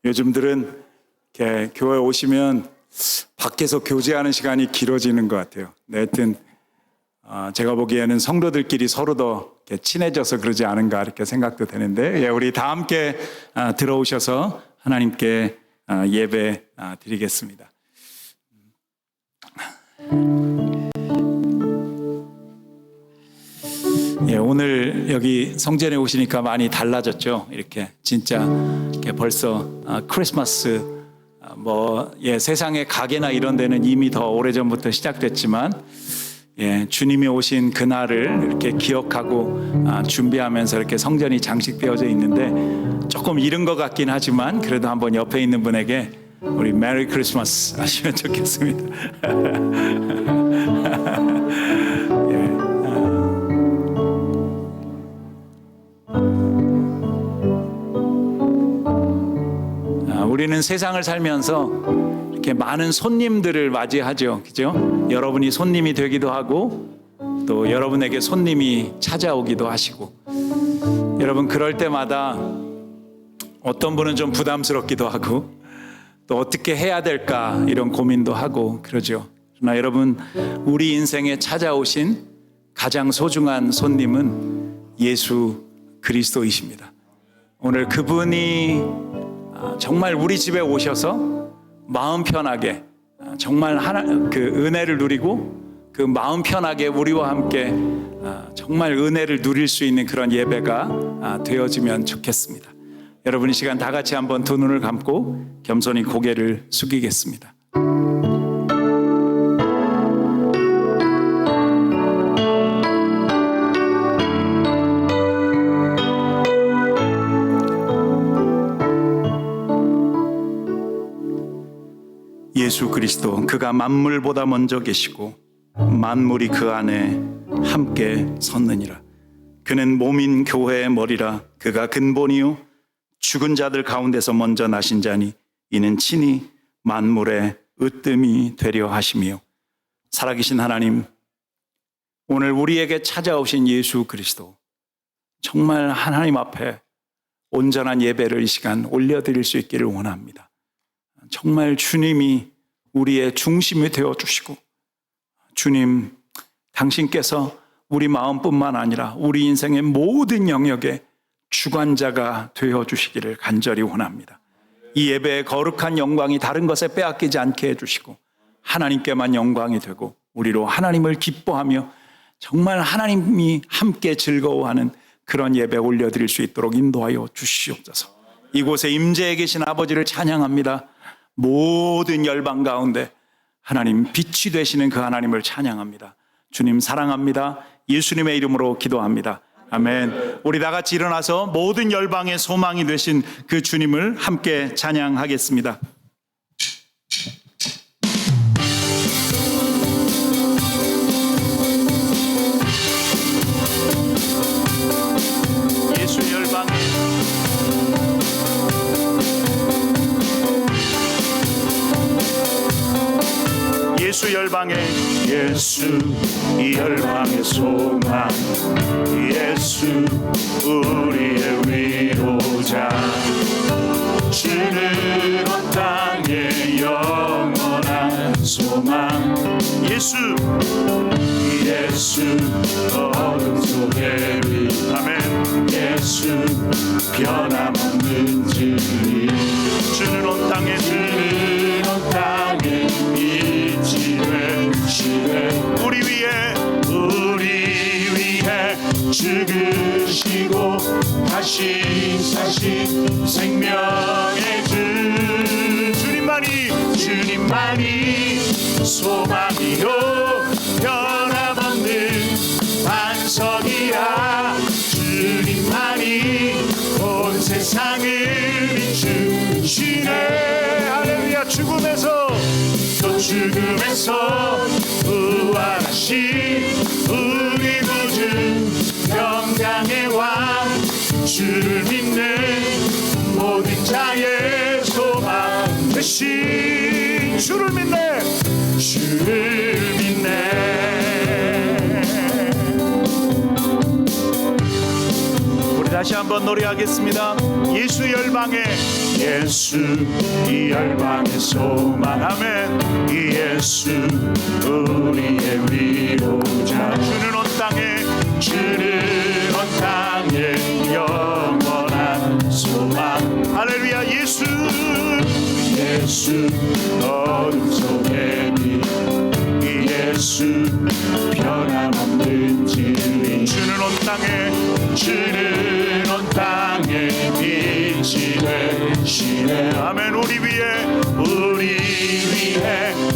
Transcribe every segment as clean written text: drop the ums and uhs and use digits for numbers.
요즘들은 이렇게 교회 오시면 밖에서 교제하는 시간이 길어지는 것 같아요. 하여튼 제가 보기에는 성도들끼리 서로 더 친해져서 그러지 않은가 이렇게 생각도 되는데, 우리 다 함께 들어오셔서 하나님께 예배 드리겠습니다. 오늘 여기 성전에 오시니까 많이 달라졌죠. 이렇게 진짜 이렇게 벌써 크리스마스 세상의 가게나 이런 데는 이미 더 오래전부터 시작됐지만, 주님이 오신 그날을 이렇게 기억하고 준비하면서 이렇게 성전이 장식되어져 있는데, 조금 이른 것 같긴 하지만 그래도 한번 옆에 있는 분에게 우리 메리 크리스마스 하시면 좋겠습니다. 우리는 세상을 살면서 이렇게 많은 손님들을 맞이하죠. 그죠? 여러분이 손님이 되기도 하고 또 여러분에게 손님이 찾아오기도 하시고, 여러분 그럴 때마다 어떤 분은 좀 부담스럽기도 하고 또 어떻게 해야 될까 이런 고민도 하고 그러죠. 그러나 여러분, 우리 인생에 찾아오신 가장 소중한 손님은 예수 그리스도이십니다. 오늘 그분이 정말 우리 집에 오셔서 마음 편하게 정말 그 은혜를 누리고 그 마음 편하게 우리와 함께 정말 은혜를 누릴 수 있는 그런 예배가 되어지면 좋겠습니다. 여러분, 이 시간 다 같이 한번 두 눈을 감고 겸손히 고개를 숙이겠습니다. 예수 그리스도, 그가 만물보다 먼저 계시고 만물이 그 안에 함께 섰느니라. 그는 몸인 교회의 머리라. 그가 근본이요 죽은 자들 가운데서 먼저 나신 자니 이는 친히 만물의 으뜸이 되려 하심이요. 살아계신 하나님, 오늘 우리에게 찾아오신 예수 그리스도, 정말 하나님 앞에 온전한 예배를 이 시간 올려드릴 수 있기를 원합니다. 정말 주님이 우리의 중심이 되어주시고, 주님, 당신께서 우리 마음뿐만 아니라 우리 인생의 모든 영역에 주관자가 되어주시기를 간절히 원합니다. 이 예배의 거룩한 영광이 다른 것에 빼앗기지 않게 해주시고 하나님께만 영광이 되고 우리로 하나님을 기뻐하며 정말 하나님이 함께 즐거워하는 그런 예배 올려드릴 수 있도록 인도하여 주시옵소서. 이곳에 임재해 계신 아버지를 찬양합니다. 모든 열방 가운데 하나님 빛이 되시는 그 하나님을 찬양합니다. 주님 사랑합니다. 예수님의 이름으로 기도합니다. 아멘. 우리 다 같이 일어나서 모든 열방의 소망이 되신 그 주님을 함께 찬양하겠습니다. 예수 열방의 예수 열방의 예수 이 열방의 소망, 예수 우리의 위로자, 주는 온 땅의 영원한 소망, 예수 어둠 속에 빛, 아멘. 예수 변함없는 진리, 주는 온 땅에 빛이 되시네. 우리 위해 죽으시고 다시 사신 생명의 주님만이 소망이요 변함없는 반석이라. 주님만이 온 세상을 비추시네. 할렐루야. 죽음에서 부활하신 우리 구주 평강의 왕, 주를 믿는 모든 자의 소망 되신 주를 믿네. 우리 다 다시 한번 노래하겠습니다. 예수 열방에 예수 이 열방의 소망 아멘. 예수 우리의 위로자 주는 온 땅에 영원한 소망 할렐루야. 예수 어둠 속에 빛 예수 변함없는 진리 주는 온 땅에 빛이 되시네 아멘. 우리 위해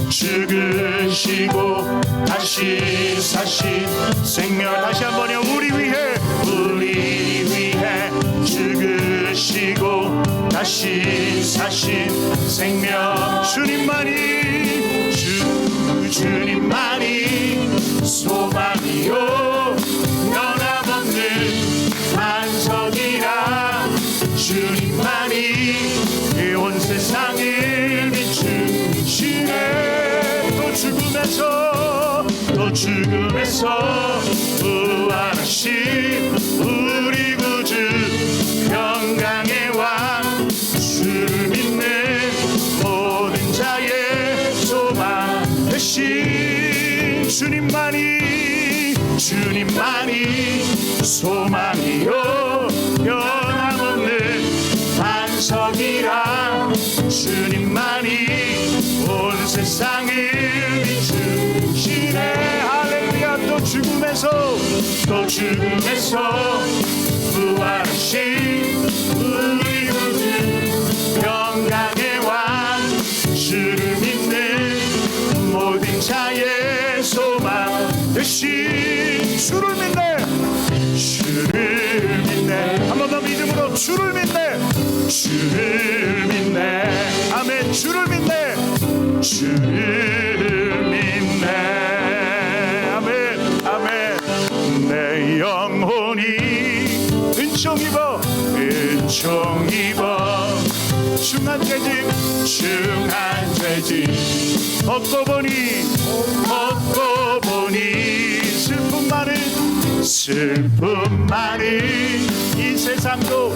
죽으시고 다시 사신 생명 다시 한번요. 우리 위해 죽으시고 다시 사신 생명 주님만이 소망이요 변함없는 반석이라 주님만이 온 세상을 비추시네. 또 죽음에서 부활하신 우리 구주 평강의 왕 주를 믿는 모든 자의 소망 되신 주님만이 소망이요 변함없는 반석이라 주님만이 온 세상을 비추시네 할렐루야. 또 죽음에서 부활하신 우리 구주 평강의 왕 주를 믿는 모든 자의 소망 되신 주를 믿네 한 번 더 믿음으로 주를 믿네 아멘. 주를 믿네 아멘. 내 영혼이 은총 입어 중한 죄짐 벗고 보니 슬픔 많은 이 세상도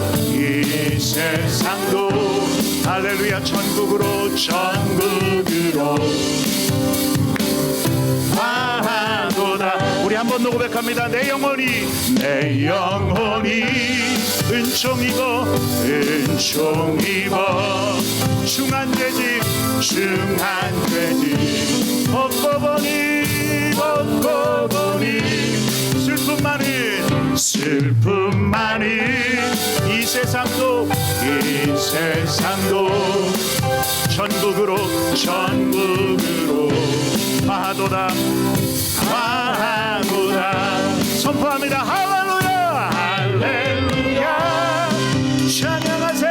할렐루야. 천국으로 가도다. 우리 한번 더 고백합니다. 내 영혼이 은총 입어 중한 죄짐 벗고 보니 슬픔 많은 이 세상도 천국으로 가도다. 선포합니다. 할렐루야 찬양하세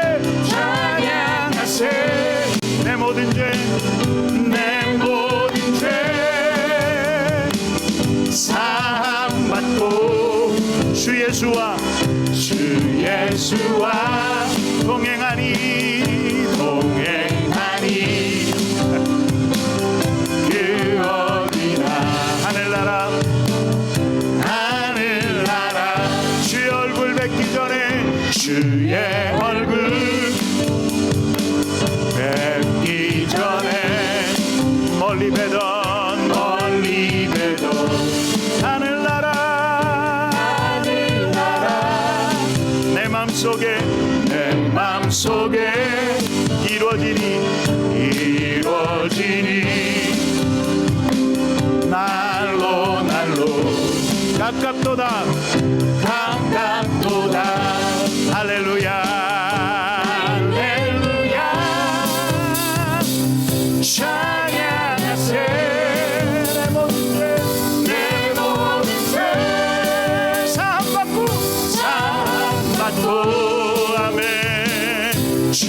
내 모든 죄 사함 받고 주 예수와 동행하니 그 어디나 하늘나라 주의 얼굴 뵙기 전에 주의 얼굴 뵙기 전에 멀리 뵈던 하늘나라 내 맘속에 이루어지니 날로 가깝도다 할렐루야 찬양하세 내 모든 죄 사함 받고 아멘. 주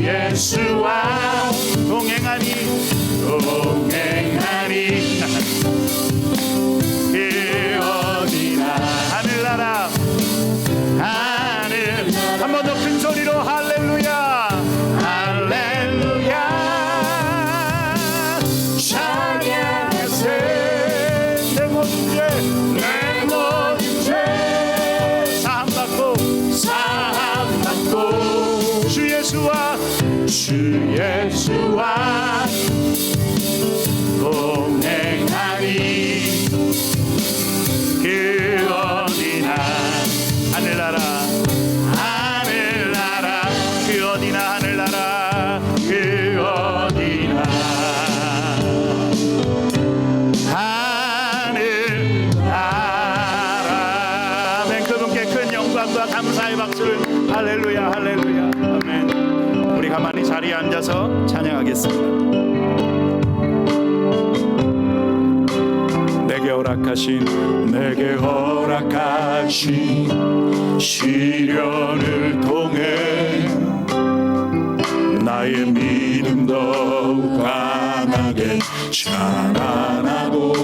예수와 동행하니 그 어디나 하늘나라 한 번 더 큰 소리로 할렐루야 찬양하세 내 모든 죄 사함 받고 주 예수와 동행하리. 그 어디나 하늘나라 그 어디나 하늘나라 그 어디나 하늘나라. 아멘. 그분께 큰 영광과 감사의 박수를. 할렐루야 할렐루야. 아멘. 우리 가만히 자리에 앉아서 찬양하겠습니다. 내게 허락하신 시련을 통해 나의 믿음 더욱 강하게 자라나고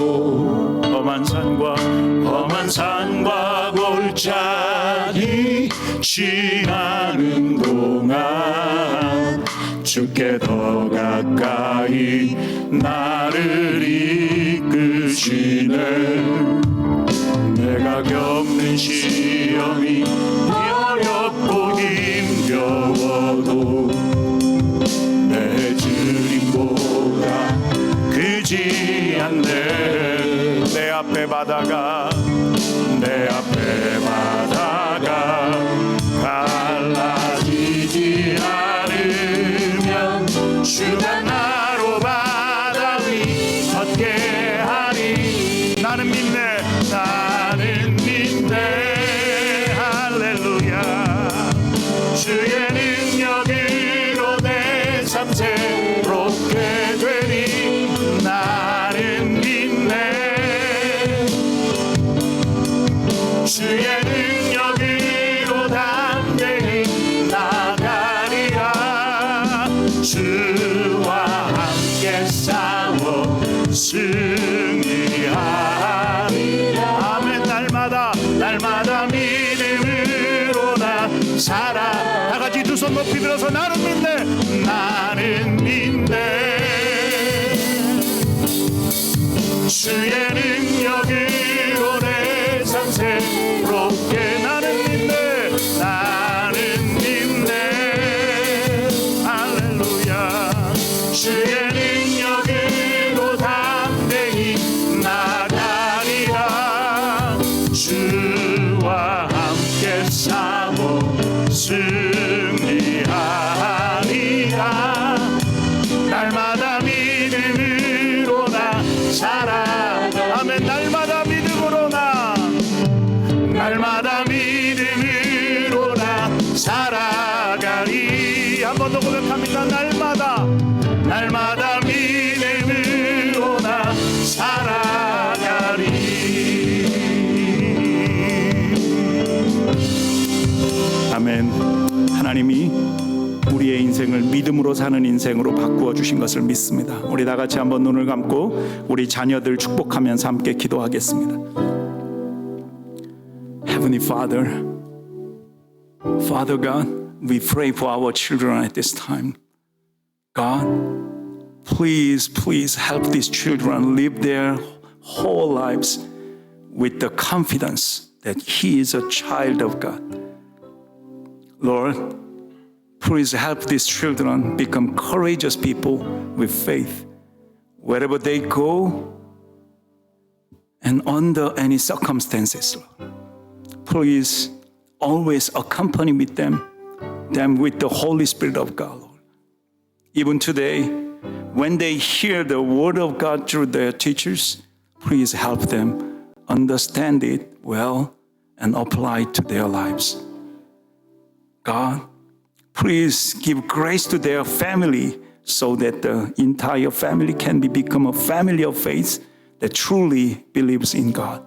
험한 산과 골짜기 지나는 동안 주께 더 가까이 나를 이끄시네. 내가 겪는 시험이 어렵고 힘겨워도 내 주님보다 크지 않네. 내 앞에 바다가 갈라지지 않으면 주가 나로 바다 위 걷게 하리. 나는 믿네 할렐루야. 주의 능력으로 내 삶 새롭게 되리. 나는 믿네. 주의 능력으로 담대히 나가리라. 주와 함께 싸워 승리하리라. 아멘. 날마다 믿음으로 나 살아. 다 같이 두 손 높이 들어서 나는 믿네. 주의 능력으로 내 삶 새롭게. 나는 믿네 할렐루야. 주의 능력으로 담대히 나가리라. 주와 함께 싸워 승리하리라. 날마다 믿음으로 나 살아. 아멘. 날마다 믿음으로 나 살아가리. 한 번 더 고백합니다. 날마다 믿음으로 나 살아가리. 아멘. 하나님이 우리의 인생을 믿음으로 사는 인생으로 바꾸어 주신 것을 믿습니다. 우리 다 같이 한번 눈을 감고 우리 자녀들 축복하면서 함께 기도하겠습니다. Heavenly Father God, we pray for our children at this time. God, please help these children live their whole lives with the confidence that He is a child of God. Lord, please help these children become courageous people with faith wherever they go and under any circumstances. Please always accompany with them with the Holy Spirit of God. Lord. Even today, when they hear the word of God through their teachers, please help them understand it well and apply it to their lives. God, please give grace to their family so that the entire family can become a family of faith that truly believes in God.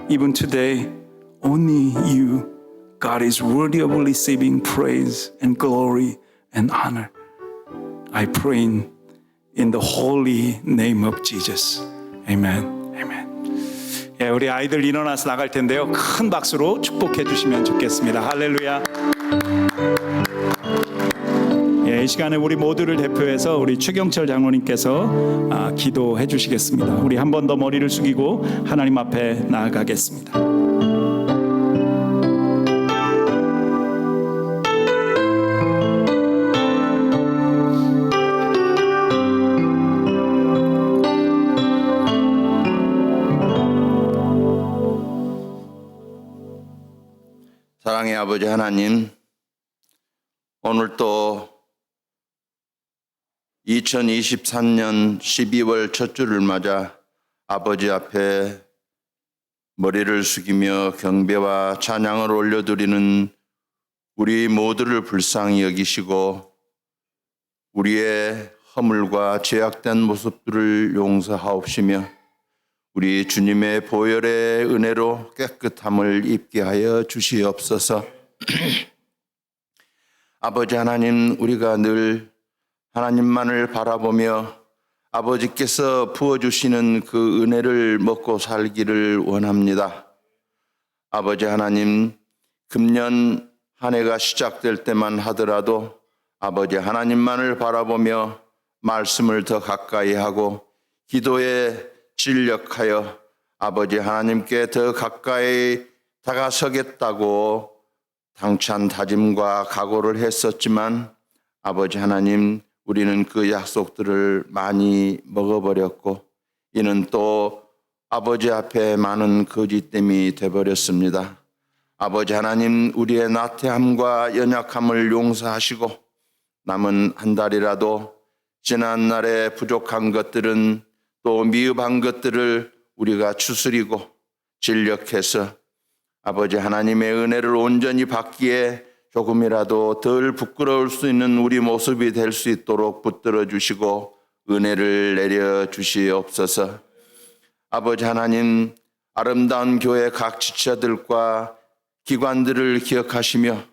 Even today, only you, God, is worthy of receiving praise and glory and honor. I pray in the holy name of Jesus. Amen. 예, 우리 아이들 일어나서 나갈 텐데요. 큰 박수로 축복해 주시면 좋겠습니다. 할렐루야. 예, 이 시간에 우리 모두를 대표해서 우리 최경철 장로님께서 기도해 주시겠습니다. 우리 한 번 더 머리를 숙이고 하나님 앞에 나아가겠습니다. 아버지 하나님, 오늘 또 2023년 12월 첫 주를 맞아 아버지 앞에 머리를 숙이며 경배와 찬양을 올려드리는 우리 모두를 불쌍히 여기시고 우리의 허물과 죄악된 모습들을 용서하옵시며 우리 주님의 보혈의 은혜로 깨끗함을 입게 하여 주시옵소서. 아버지 하나님, 우리가 늘 하나님만을 바라보며 아버지께서 부어주시는 그 은혜를 먹고 살기를 원합니다. 아버지 하나님, 금년 한 해가 시작될 때만 하더라도 아버지 하나님만을 바라보며 말씀을 더 가까이 하고 기도에 진력하여 아버지 하나님께 더 가까이 다가서겠다고 당찬 다짐과 각오를 했었지만 아버지 하나님, 우리는 그 약속들을 많이 먹어버렸고 이는 또 아버지 앞에 많은 거짓됨이 되어버렸습니다. 아버지 하나님, 우리의 나태함과 연약함을 용서하시고 남은 한 달이라도 지난 날에 부족한 것들은 또 미흡한 것들을 우리가 추스리고 진력해서 아버지 하나님의 은혜를 온전히 받기에 조금이라도 덜 부끄러울 수 있는 우리 모습이 될 수 있도록 붙들어 주시고 은혜를 내려 주시옵소서. 아버지 하나님, 아름다운 교회 각 지체들과 기관들을 기억하시며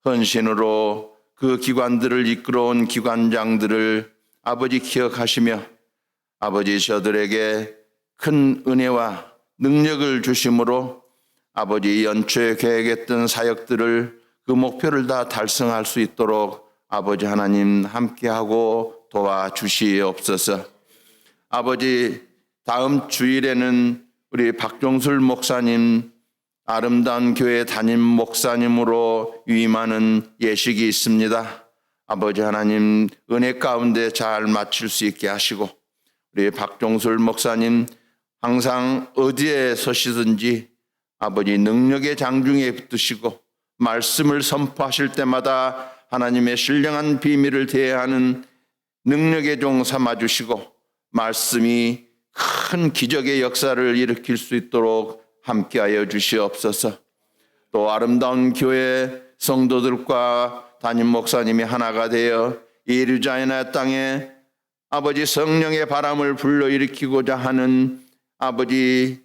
헌신으로 그 기관들을 이끌어온 기관장들을 아버지 기억하시며 아버지 저들에게 큰 은혜와 능력을 주심으로 아버지 연초에 계획했던 사역들을 그 목표를 다 달성할 수 있도록 아버지 하나님 함께하고 도와주시옵소서. 아버지, 다음 주일에는 우리 박종술 목사님 아름다운 교회 담임 목사님으로 위임하는 예식이 있습니다. 아버지 하나님, 은혜 가운데 잘 마칠 수 있게 하시고 우리 박종술 목사님 항상 어디에 서시든지 아버지 능력의 장중에 붙으시고 말씀을 선포하실 때마다 하나님의 신령한 비밀을 대하는 능력의 종 삼아주시고 말씀이 큰 기적의 역사를 일으킬 수 있도록 함께하여 주시옵소서. 또 아름다운 교회 성도들과 담임 목사님이 하나가 되어 이 류자이나 땅에 아버지 성령의 바람을 불러일으키고자 하는 아버지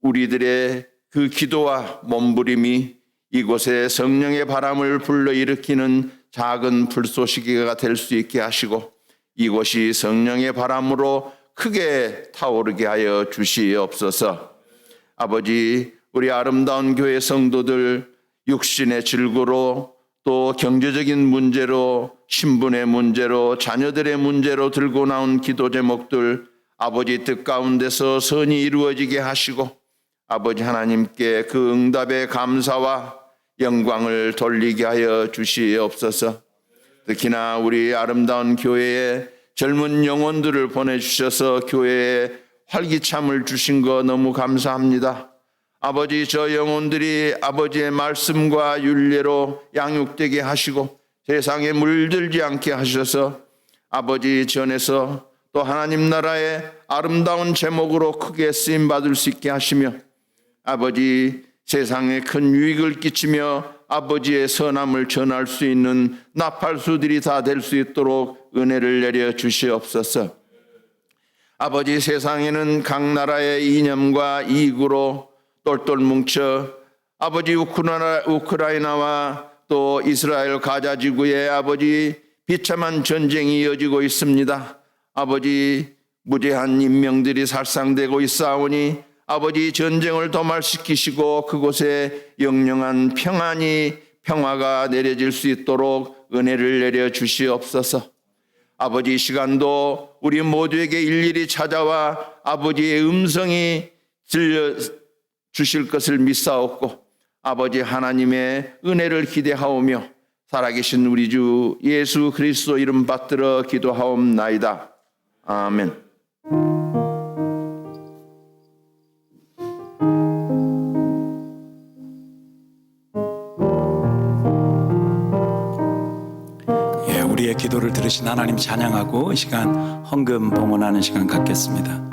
우리들의 그 기도와 몸부림이 이곳에 성령의 바람을 불러일으키는 작은 불쏘시개가 될 수 있게 하시고 이곳이 성령의 바람으로 크게 타오르게 하여 주시옵소서. 아버지, 우리 아름다운 교회 성도들 육신의 질고로 또 경제적인 문제로 신분의 문제로 자녀들의 문제로 들고 나온 기도 제목들 아버지 뜻 가운데서 선이 이루어지게 하시고 아버지 하나님께 그 응답의 감사와 영광을 돌리게 하여 주시옵소서. 특히나 우리 아름다운 교회에 젊은 영혼들을 보내주셔서 교회에 활기참을 주신 거 너무 감사합니다. 아버지, 저 영혼들이 아버지의 말씀과 율례로 양육되게 하시고 세상에 물들지 않게 하셔서 아버지 전에서 또 하나님 나라의 아름다운 제목으로 크게 쓰임받을 수 있게 하시며 아버지 세상에 큰 유익을 끼치며 아버지의 선함을 전할 수 있는 나팔수들이 다 될 수 있도록 은혜를 내려 주시옵소서. 아버지, 세상에는 각 나라의 이념과 이익으로 똘똘 뭉쳐 아버지 우크라이나와 또 이스라엘 가자 지구에 아버지 비참한 전쟁이 이어지고 있습니다. 아버지, 무죄한 인명들이 살상되고 있사오니 아버지 전쟁을 도말시키시고 그곳에 영영한 평화가 내려질 수 있도록 은혜를 내려 주시옵소서. 아버지, 이 시간도 우리 모두에게 일일이 찾아와 아버지의 음성이 들려 주실 것을 믿사옵고 아버지 하나님의 은혜를 기대하오며 살아계신 우리 주 예수 그리스도 이름 받들어 기도하옵나이다. 아멘. 우리의 기도를 들으신 하나님 찬양하고 이 시간 헌금 봉헌하는 시간 갖겠습니다.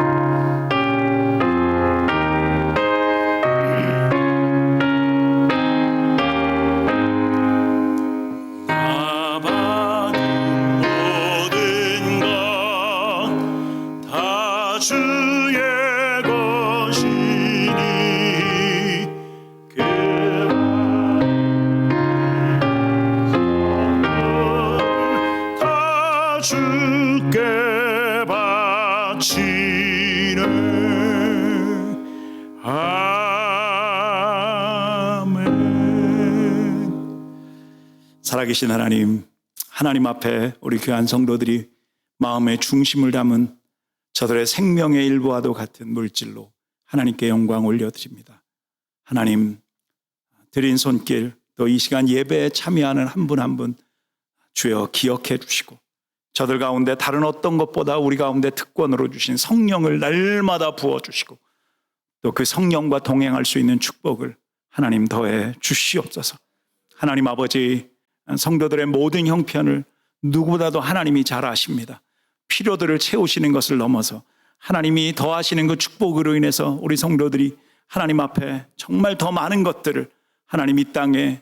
살아계신 하나님 앞에 우리 귀한 성도들이 마음의 중심을 담은 저들의 생명의 일부와도 같은 물질로 하나님께 영광 올려드립니다. 하나님, 드린 손길, 또 이 시간 예배에 참여하는 한 분 한 분 주여 기억해 주시고, 저들 가운데 다른 어떤 것보다 우리 가운데 특권으로 주신 성령을 날마다 부어주시고, 또 그 성령과 동행할 수 있는 축복을 하나님 더해 주시옵소서. 하나님 아버지, 성도들의 모든 형편을 누구보다도 하나님이 잘 아십니다. 필요들을 채우시는 것을 넘어서 하나님이 더하시는 그 축복으로 인해서 우리 성도들이 하나님 앞에 정말 더 많은 것들을 하나님 이 땅에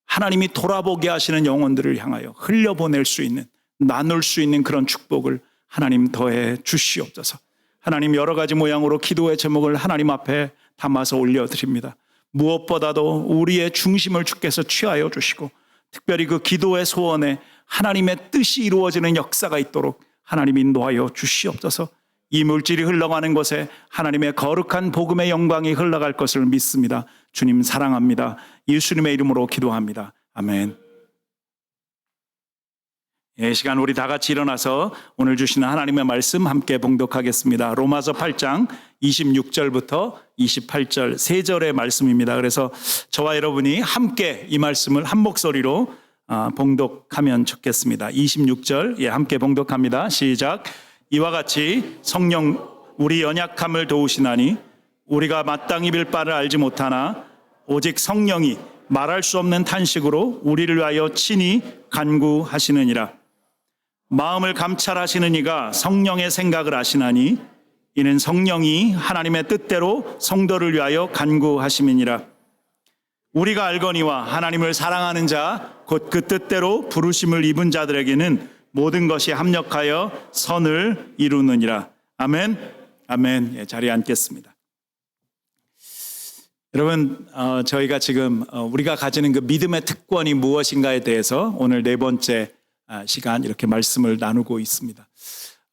하나님이 돌아보게 하시는 영혼들을 향하여 흘려보낼 수 있는, 나눌 수 있는 그런 축복을 하나님 더해 주시옵소서. 하나님, 여러 가지 모양으로 기도의 제목을 하나님 앞에 담아서 올려드립니다. 무엇보다도 우리의 중심을 주께서 취하여 주시고, 특별히 그 기도의 소원에 하나님의 뜻이 이루어지는 역사가 있도록 하나님 인도하여 주시옵소서. 이 물질이 흘러가는 곳에 하나님의 거룩한 복음의 영광이 흘러갈 것을 믿습니다. 주님 사랑합니다. 예수님의 이름으로 기도합니다. 아멘. 이 시간 우리 다 같이 일어나서 오늘 주시는 하나님의 말씀 함께 봉독하겠습니다. 로마서 8장 26절부터 28절 3절의 말씀입니다. 그래서 저와 여러분이 함께 이 말씀을 한 목소리로 봉독하면 좋겠습니다. 26절 함께 봉독합니다. 시작. 이와 같이 성령 우리 연약함을 도우시나니 우리가 마땅히 빌 바를 알지 못하나 오직 성령이 말할 수 없는 탄식으로 우리를 위하여 친히 간구하시느니라. 마음을 감찰하시는 이가 성령의 생각을 아시나니 이는 성령이 하나님의 뜻대로 성도를 위하여 간구하심이니라. 우리가 알거니와 하나님을 사랑하는 자 곧 그 뜻대로 부르심을 입은 자들에게는 모든 것이 합력하여 선을 이루느니라. 아멘. 아멘. 자리에 앉겠습니다. 여러분, 저희가 지금 우리가 가지는 그 믿음의 특권이 무엇인가에 대해서 오늘 4번째 시간 이렇게 말씀을 나누고 있습니다.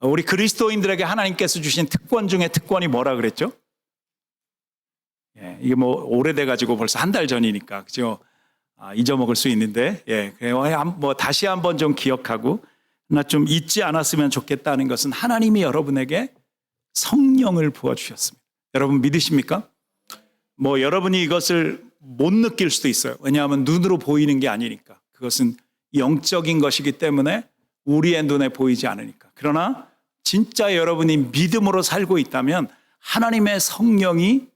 우리 그리스도인들에게 하나님께서 주신 특권 중에 특권이 뭐라 그랬죠? 이게 뭐 오래돼 가지고 벌써 한 달 전이니까 그죠? 잊어먹을 수 있는데, 뭐 다시 한번 좀 기억하고 나 좀 잊지 않았으면 좋겠다는 것은 하나님이 여러분에게 성령을 부어주셨습니다. 여러분 믿으십니까? 뭐 여러분이 이것을 못 느낄 수도 있어요. 왜냐하면 눈으로 보이는 게 아니니까. 그것은 영적인 것이기 때문에 우리의 눈에 보이지 않으니까. 그러나 진짜 여러분이 믿음으로 살고 있다면 하나님의 성령이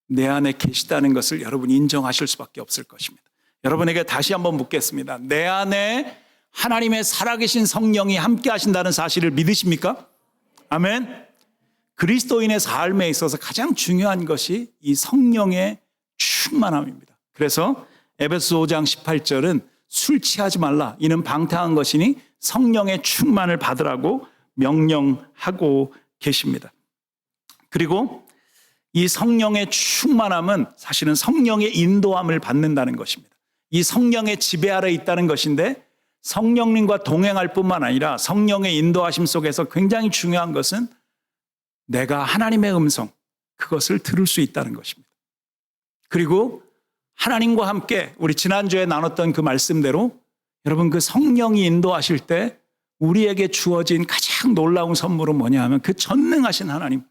내 안에 계시다는 것을 여러분이 인정하실 수밖에 없을 것입니다. 여러분에게 다시 한번 묻겠습니다. 내 안에 하나님의 살아계신 성령이 함께 하신다는 사실을 믿으십니까? 아멘. 그리스도인의 삶에 있어서 가장 중요한 것이 이 성령의 충만함입니다. 그래서 에베소 5장 18절은 술 취하지 말라. 이는 방탕한 것이니 성령의 충만을 받으라고 명령하고 계십니다. 그리고 이 성령의 충만함은 사실은 성령의 인도함을 받는다는 것입니다. 이 성령의 지배 아래 있다는 것인데 성령님과 동행할 뿐만 아니라 성령의 인도하심 속에서 굉장히 중요한 것은 내가 하나님의 음성, 그것을 들을 수 있다는 것입니다. 그리고 하나님과 함께 우리 지난주에 나눴던 그 말씀대로 여러분 그 성령이 인도하실 때 우리에게 주어진 가장 놀라운 선물은 뭐냐 하면 그 전능하신 하나님,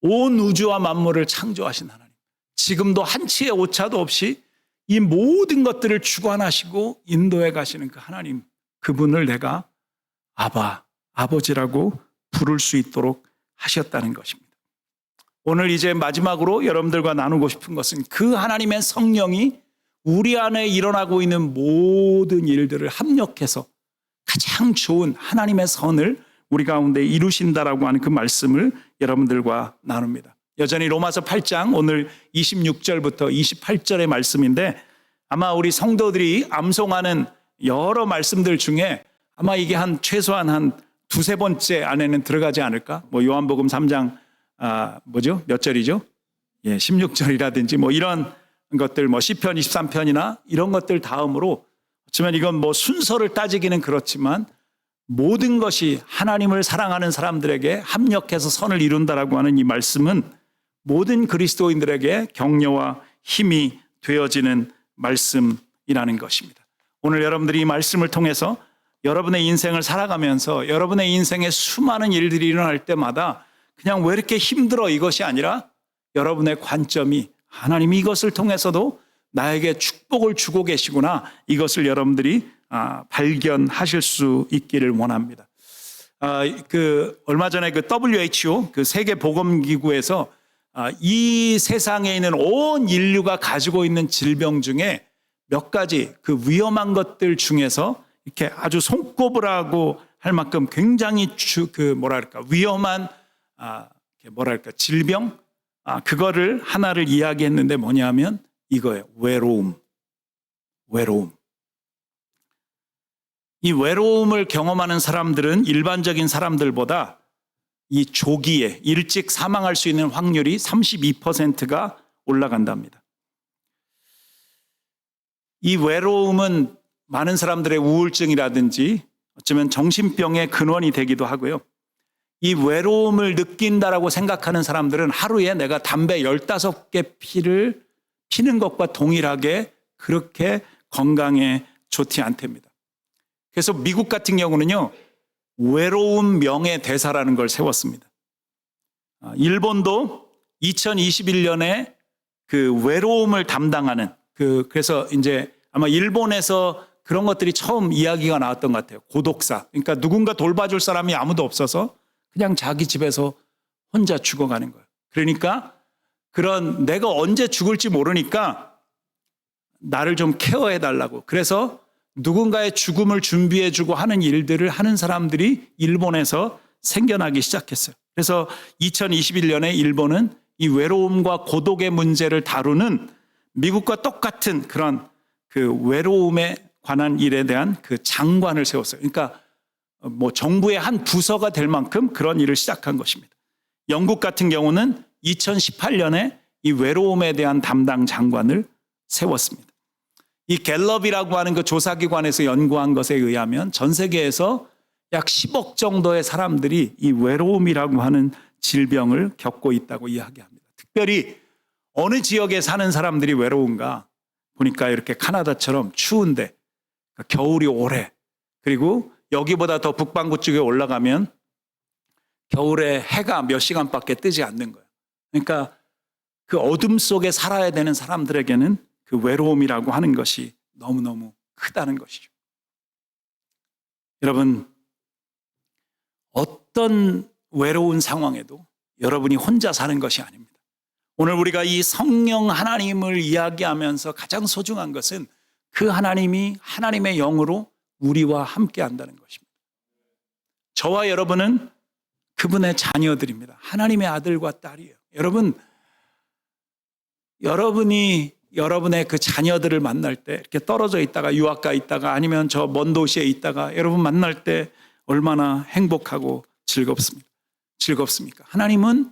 온 우주와 만물을 창조하신 하나님, 지금도 한치의 오차도 없이 이 모든 것들을 주관하시고 인도해 가시는 그 하나님, 그분을 내가 아버지라고 부를 수 있도록 하셨다는 것입니다. 오늘 이제 마지막으로 여러분들과 나누고 싶은 것은 그 하나님의 성령이 우리 안에 일어나고 있는 모든 일들을 합력해서 가장 좋은 하나님의 선을 우리 가운데 이루신다라고 하는 그 말씀을 여러분들과 나눕니다. 여전히 로마서 8장 오늘 26절부터 28절의 말씀인데 아마 우리 성도들이 암송하는 여러 말씀들 중에 아마 이게 최소한 한 두세 번째 안에는 들어가지 않을까? 요한복음 3장 몇 절이죠? 16절이라든지 이런 것들 시편 23편이나 이런 것들 다음으로 어쩌면 이건 순서를 따지기는 그렇지만 모든 것이 하나님을 사랑하는 사람들에게 합력해서 선을 이룬다라고 하는 이 말씀은 모든 그리스도인들에게 격려와 힘이 되어지는 말씀이라는 것입니다. 오늘 여러분들이 이 말씀을 통해서 여러분의 인생을 살아가면서 여러분의 인생에 수많은 일들이 일어날 때마다 그냥 왜 이렇게 힘들어 이것이 아니라 여러분의 관점이 하나님이 이것을 통해서도 나에게 축복을 주고 계시구나, 이것을 여러분들이 발견하실 수 있기를 원합니다. 얼마 전에 WHO 세계보건기구에서 이 세상에 있는 온 인류가 가지고 있는 질병 중에 몇 가지 위험한 것들 중에서 이렇게 아주 손꼽으라고 할 만큼 굉장히 위험한 질병 그거를 하나를 이야기했는데 뭐냐면 이거예요. 외로움. 이 외로움을 경험하는 사람들은 일반적인 사람들보다 이 조기에 일찍 사망할 수 있는 확률이 32%가 올라간답니다. 이 외로움은 많은 사람들의 우울증이라든지 어쩌면 정신병의 근원이 되기도 하고요. 이 외로움을 느낀다라고 생각하는 사람들은 하루에 내가 담배 15개 피는 것과 동일하게 그렇게 건강에 좋지 않답니다. 그래서 미국 같은 경우는요, 외로움 명예대사라는 걸 세웠습니다. 일본도 2021년에 외로움을 담당하는 그래서 이제 아마 일본에서 그런 것들이 처음 이야기가 나왔던 것 같아요. 고독사. 그러니까 누군가 돌봐줄 사람이 아무도 없어서 그냥 자기 집에서 혼자 죽어가는 거예요. 그러니까 그런 내가 언제 죽을지 모르니까 나를 좀 케어해달라고. 그래서 누군가의 죽음을 준비해주고 하는 일들을 하는 사람들이 일본에서 생겨나기 시작했어요. 그래서 2021년에 일본은 이 외로움과 고독의 문제를 다루는 미국과 똑같은 그런 외로움에 관한 일에 대한 장관을 세웠어요. 그러니까 정부의 한 부서가 될 만큼 그런 일을 시작한 것입니다. 영국 같은 경우는 2018년에 이 외로움에 대한 담당 장관을 세웠습니다. 이 갤럽이라고 하는 조사기관에서 연구한 것에 의하면 전 세계에서 약 10억 정도의 사람들이 이 외로움이라고 하는 질병을 겪고 있다고 이야기합니다. 특별히 어느 지역에 사는 사람들이 외로운가 보니까 이렇게 카나다처럼 추운데 겨울이 오래, 그리고 여기보다 더 북반구 쪽에 올라가면 겨울에 해가 몇 시간밖에 뜨지 않는 거예요. 그러니까 어둠 속에 살아야 되는 사람들에게는 외로움이라고 하는 것이 너무너무 크다는 것이죠. 여러분, 어떤 외로운 상황에도 여러분이 혼자 사는 것이 아닙니다. 오늘 우리가 이 성령 하나님을 이야기하면서 가장 소중한 것은 그 하나님이 하나님의 영으로 우리와 함께 한다는 것입니다. 저와 여러분은 그분의 자녀들입니다. 하나님의 아들과 딸이에요. 여러분이 여러분의 자녀들을 만날 때 이렇게 떨어져 있다가 유학가 있다가 아니면 저 먼 도시에 있다가 여러분 만날 때 얼마나 행복하고 즐겁습니까? 하나님은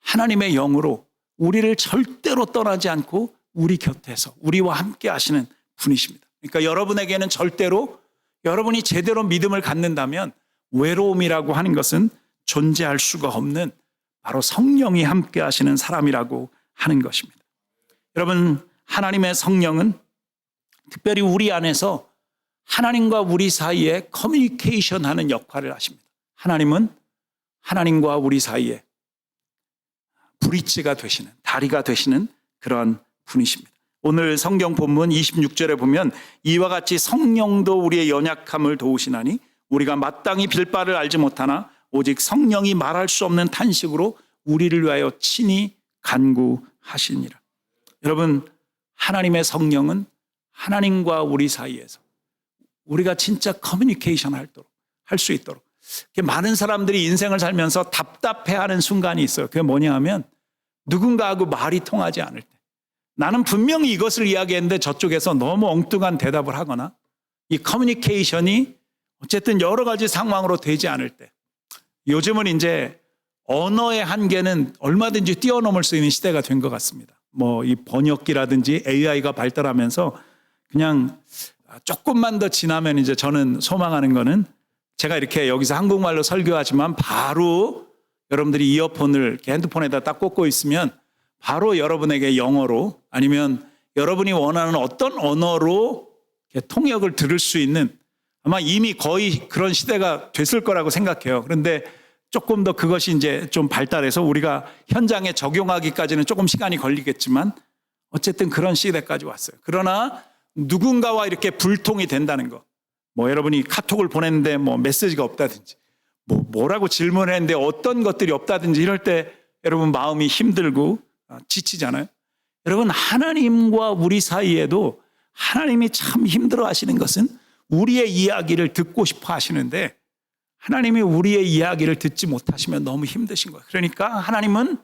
하나님의 영으로 우리를 절대로 떠나지 않고 우리 곁에서 우리와 함께 하시는 분이십니다. 그러니까 여러분에게는 절대로 여러분이 제대로 믿음을 갖는다면 외로움이라고 하는 것은 존재할 수가 없는 바로 성령이 함께 하시는 사람이라고 하는 것입니다. 여러분, 하나님의 성령은 특별히 우리 안에서 하나님과 우리 사이에 커뮤니케이션 하는 역할을 하십니다. 하나님은 하나님과 우리 사이에 브릿지가 되시는, 다리가 되시는 그런 분이십니다. 오늘 성경 본문 26절에 보면 이와 같이 성령도 우리의 연약함을 도우시나니 우리가 마땅히 빌 바를 알지 못하나 오직 성령이 말할 수 없는 탄식으로 우리를 위하여 친히 간구하시니라. 여러분, 하나님의 성령은 하나님과 우리 사이에서 우리가 진짜 커뮤니케이션 할 수 있도록. 많은 사람들이 인생을 살면서 답답해하는 순간이 있어요. 그게 뭐냐 하면 누군가하고 말이 통하지 않을 때. 나는 분명히 이것을 이야기했는데 저쪽에서 너무 엉뚱한 대답을 하거나 이 커뮤니케이션이 어쨌든 여러 가지 상황으로 되지 않을 때. 요즘은 이제 언어의 한계는 얼마든지 뛰어넘을 수 있는 시대가 된 것 같습니다. 뭐 이 번역기라든지 AI가 발달하면서 그냥 조금만 더 지나면 이제 저는 소망하는 거는 제가 이렇게 여기서 한국말로 설교하지만 바로 여러분들이 이어폰을 이렇게 핸드폰에다 딱 꽂고 있으면 바로 여러분에게 영어로 아니면 여러분이 원하는 어떤 언어로 이렇게 통역을 들을 수 있는 아마 이미 거의 그런 시대가 됐을 거라고 생각해요. 그런데 조금 더 그것이 이제 좀 발달해서 우리가 현장에 적용하기까지는 조금 시간이 걸리겠지만 어쨌든 그런 시대까지 왔어요. 그러나 누군가와 이렇게 불통이 된다는 거. 뭐 여러분이 카톡을 보냈는데 뭐 메시지가 없다든지 뭐라고 질문을 했는데 어떤 것들이 없다든지 이럴 때 여러분 마음이 힘들고 지치잖아요. 여러분 하나님과 우리 사이에도 하나님이 참 힘들어 하시는 것은 우리의 이야기를 듣고 싶어 하시는데 하나님이 우리의 이야기를 듣지 못하시면 너무 힘드신 거예요. 그러니까 하나님은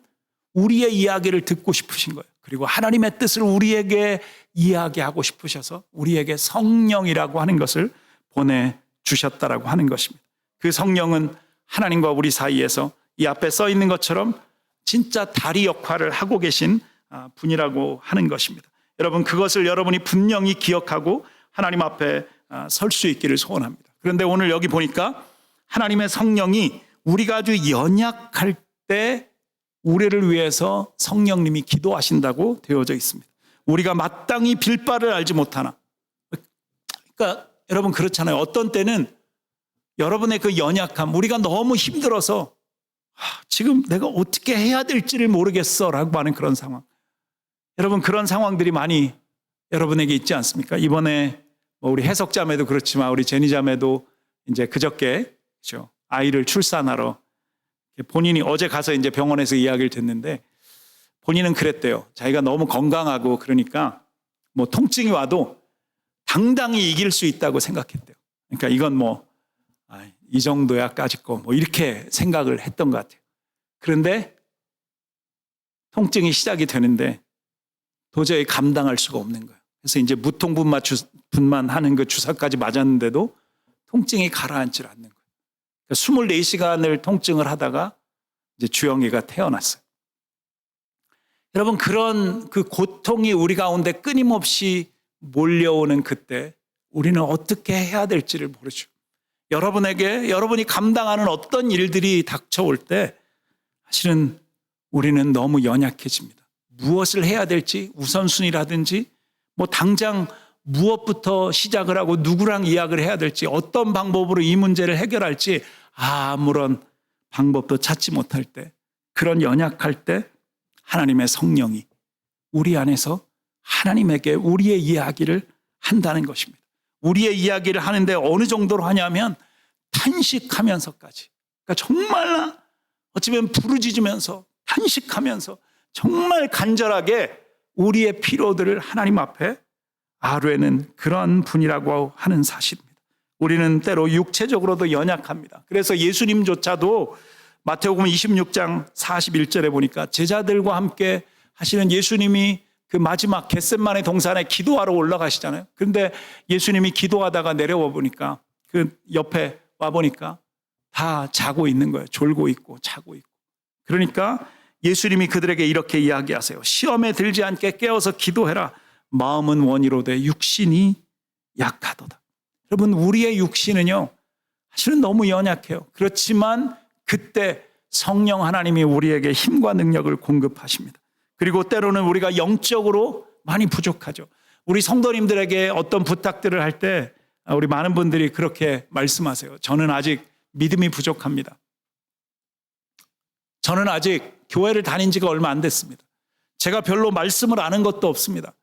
우리의 이야기를 듣고 싶으신 거예요. 그리고 하나님의 뜻을 우리에게 이야기하고 싶으셔서 우리에게 성령이라고 하는 것을 보내주셨다라고 하는 것입니다. 그 성령은 하나님과 우리 사이에서 이 앞에 써 있는 것처럼 진짜 다리 역할을 하고 계신 분이라고 하는 것입니다. 여러분 그것을 여러분이 분명히 기억하고 하나님 앞에 설 수 있기를 소원합니다. 그런데 오늘 여기 보니까 하나님의 성령이 우리가 아주 연약할 때 우리를 위해서 성령님이 기도하신다고 되어져 있습니다. 우리가 마땅히 빌 바를 알지 못하나. 그러니까 여러분 그렇잖아요. 어떤 때는 여러분의 그 연약함, 우리가 너무 힘들어서 지금 내가 어떻게 해야 될지를 모르겠어 라고 하는 그런 상황. 여러분 그런 상황들이 많이 여러분에게 있지 않습니까? 이번에 우리 해석자매도 그렇지만 우리 제니자매도 이제 그저께 그렇죠? 아이를 출산하러 본인이 어제 가서 이제 병원에서 이야기를 듣는데 본인은 그랬대요. 자기가 너무 건강하고 그러니까 뭐 통증이 와도 당당히 이길 수 있다고 생각했대요. 그러니까 이건 뭐 이 정도야까짓 거 뭐 이렇게 생각을 했던 것 같아요. 그런데 통증이 시작이 되는데 도저히 감당할 수가 없는 거예요. 그래서 이제 무통분만하는 그 주사까지 맞았는데도 통증이 가라앉질 않는 거예요. 그러니까 24시간을 통증을 하다가 이제 주영이가 태어났어요. 여러분 그런 그 고통이 우리 가운데 끊임없이 몰려오는 그때 우리는 어떻게 해야 될지를 모르죠. 여러분이 감당하는 어떤 일들이 닥쳐올 때 사실은 우리는 너무 연약해집니다. 무엇을 해야 될지 우선순위라든지 뭐 당장 무엇부터 시작을 하고 누구랑 이야기를 해야 될지 어떤 방법으로 이 문제를 해결할지 아무런 방법도 찾지 못할 때 그런 연약할 때 하나님의 성령이 우리 안에서 하나님에게 우리의 이야기를 한다는 것입니다. 우리의 이야기를 하는데 어느 정도로 하냐면 탄식하면서까지 그러니까 정말 어쩌면 부르짖으면서 탄식하면서 정말 간절하게 우리의 필요들을 하나님 앞에 아뢰는 그런 분이라고 하는 사실입니다. 우리는 때로 육체적으로도 연약합니다. 그래서 예수님조차도 마태복음 26장 41절에 보니까 제자들과 함께 하시는 예수님이 그 마지막 겟셋마네 동산에 기도하러 올라가시잖아요. 그런데 예수님이 기도하다가 내려와 보니까 그 옆에 와 보니까 다 자고 있는 거예요. 졸고 있고 자고 있고. 그러니까 예수님이 그들에게 이렇게 이야기하세요. 시험에 들지 않게 깨어서 기도해라. 마음은 원이로되 육신이 약하도다. 여러분 우리의 육신은요 사실은 너무 연약해요. 그렇지만 그때 성령 하나님이 우리에게 힘과 능력을 공급하십니다. 그리고 때로는 우리가 영적으로 많이 부족하죠. 우리 성도님들에게 어떤 부탁들을 할 때 우리 많은 분들이 그렇게 말씀하세요. 저는 아직 믿음이 부족합니다. 저는 아직 교회를 다닌 지가 얼마 안 됐습니다. 제가 별로 말씀을 아는 것도 없습니다.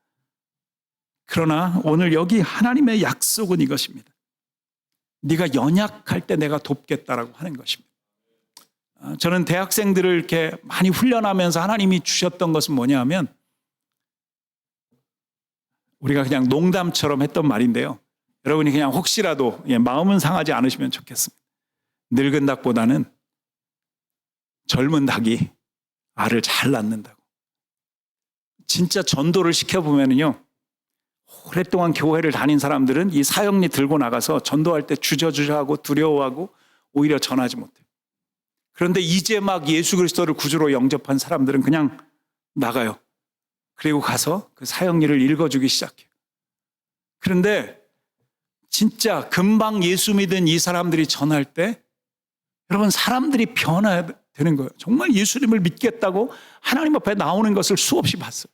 그러나 오늘 여기 하나님의 약속은 이것입니다. 네가 연약할 때 내가 돕겠다라고 하는 것입니다. 저는 대학생들을 이렇게 많이 훈련하면서 하나님이 주셨던 것은 뭐냐면 우리가 그냥 농담처럼 했던 말인데요. 여러분이 그냥 혹시라도 마음은 상하지 않으시면 좋겠습니다. 늙은 닭보다는 젊은 닭이 알을 잘 낳는다고. 진짜 전도를 시켜보면요, 오랫동안 교회를 다닌 사람들은 이 사형리 들고 나가서 전도할 때 주저주저하고 두려워하고 오히려 전하지 못해요. 그런데 이제 막 예수 그리스도를 구주로 영접한 사람들은 그냥 나가요. 그리고 가서 그 사형리를 읽어주기 시작해요. 그런데 진짜 금방 예수 믿은 이 사람들이 전할 때 여러분, 사람들이 변화해야 되는 거예요. 정말 예수님을 믿겠다고 하나님 앞에 나오는 것을 수없이 봤어요.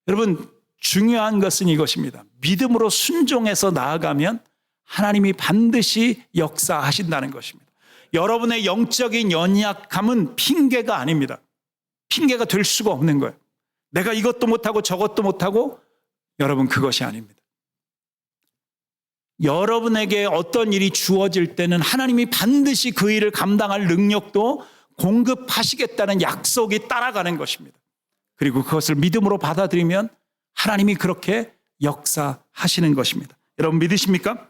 여러분, 중요한 것은 이것입니다. 믿음으로 순종해서 나아가면 하나님이 반드시 역사하신다는 것입니다. 여러분의 영적인 연약함은 핑계가 아닙니다. 핑계가 될 수가 없는 거예요. 내가 이것도 못하고 저것도 못하고, 여러분, 그것이 아닙니다. 여러분에게 어떤 일이 주어질 때는 하나님이 반드시 그 일을 감당할 능력도 공급하시겠다는 약속이 따라가는 것입니다. 그리고 그것을 믿음으로 받아들이면 하나님이 그렇게 역사하시는 것입니다. 여러분 믿으십니까?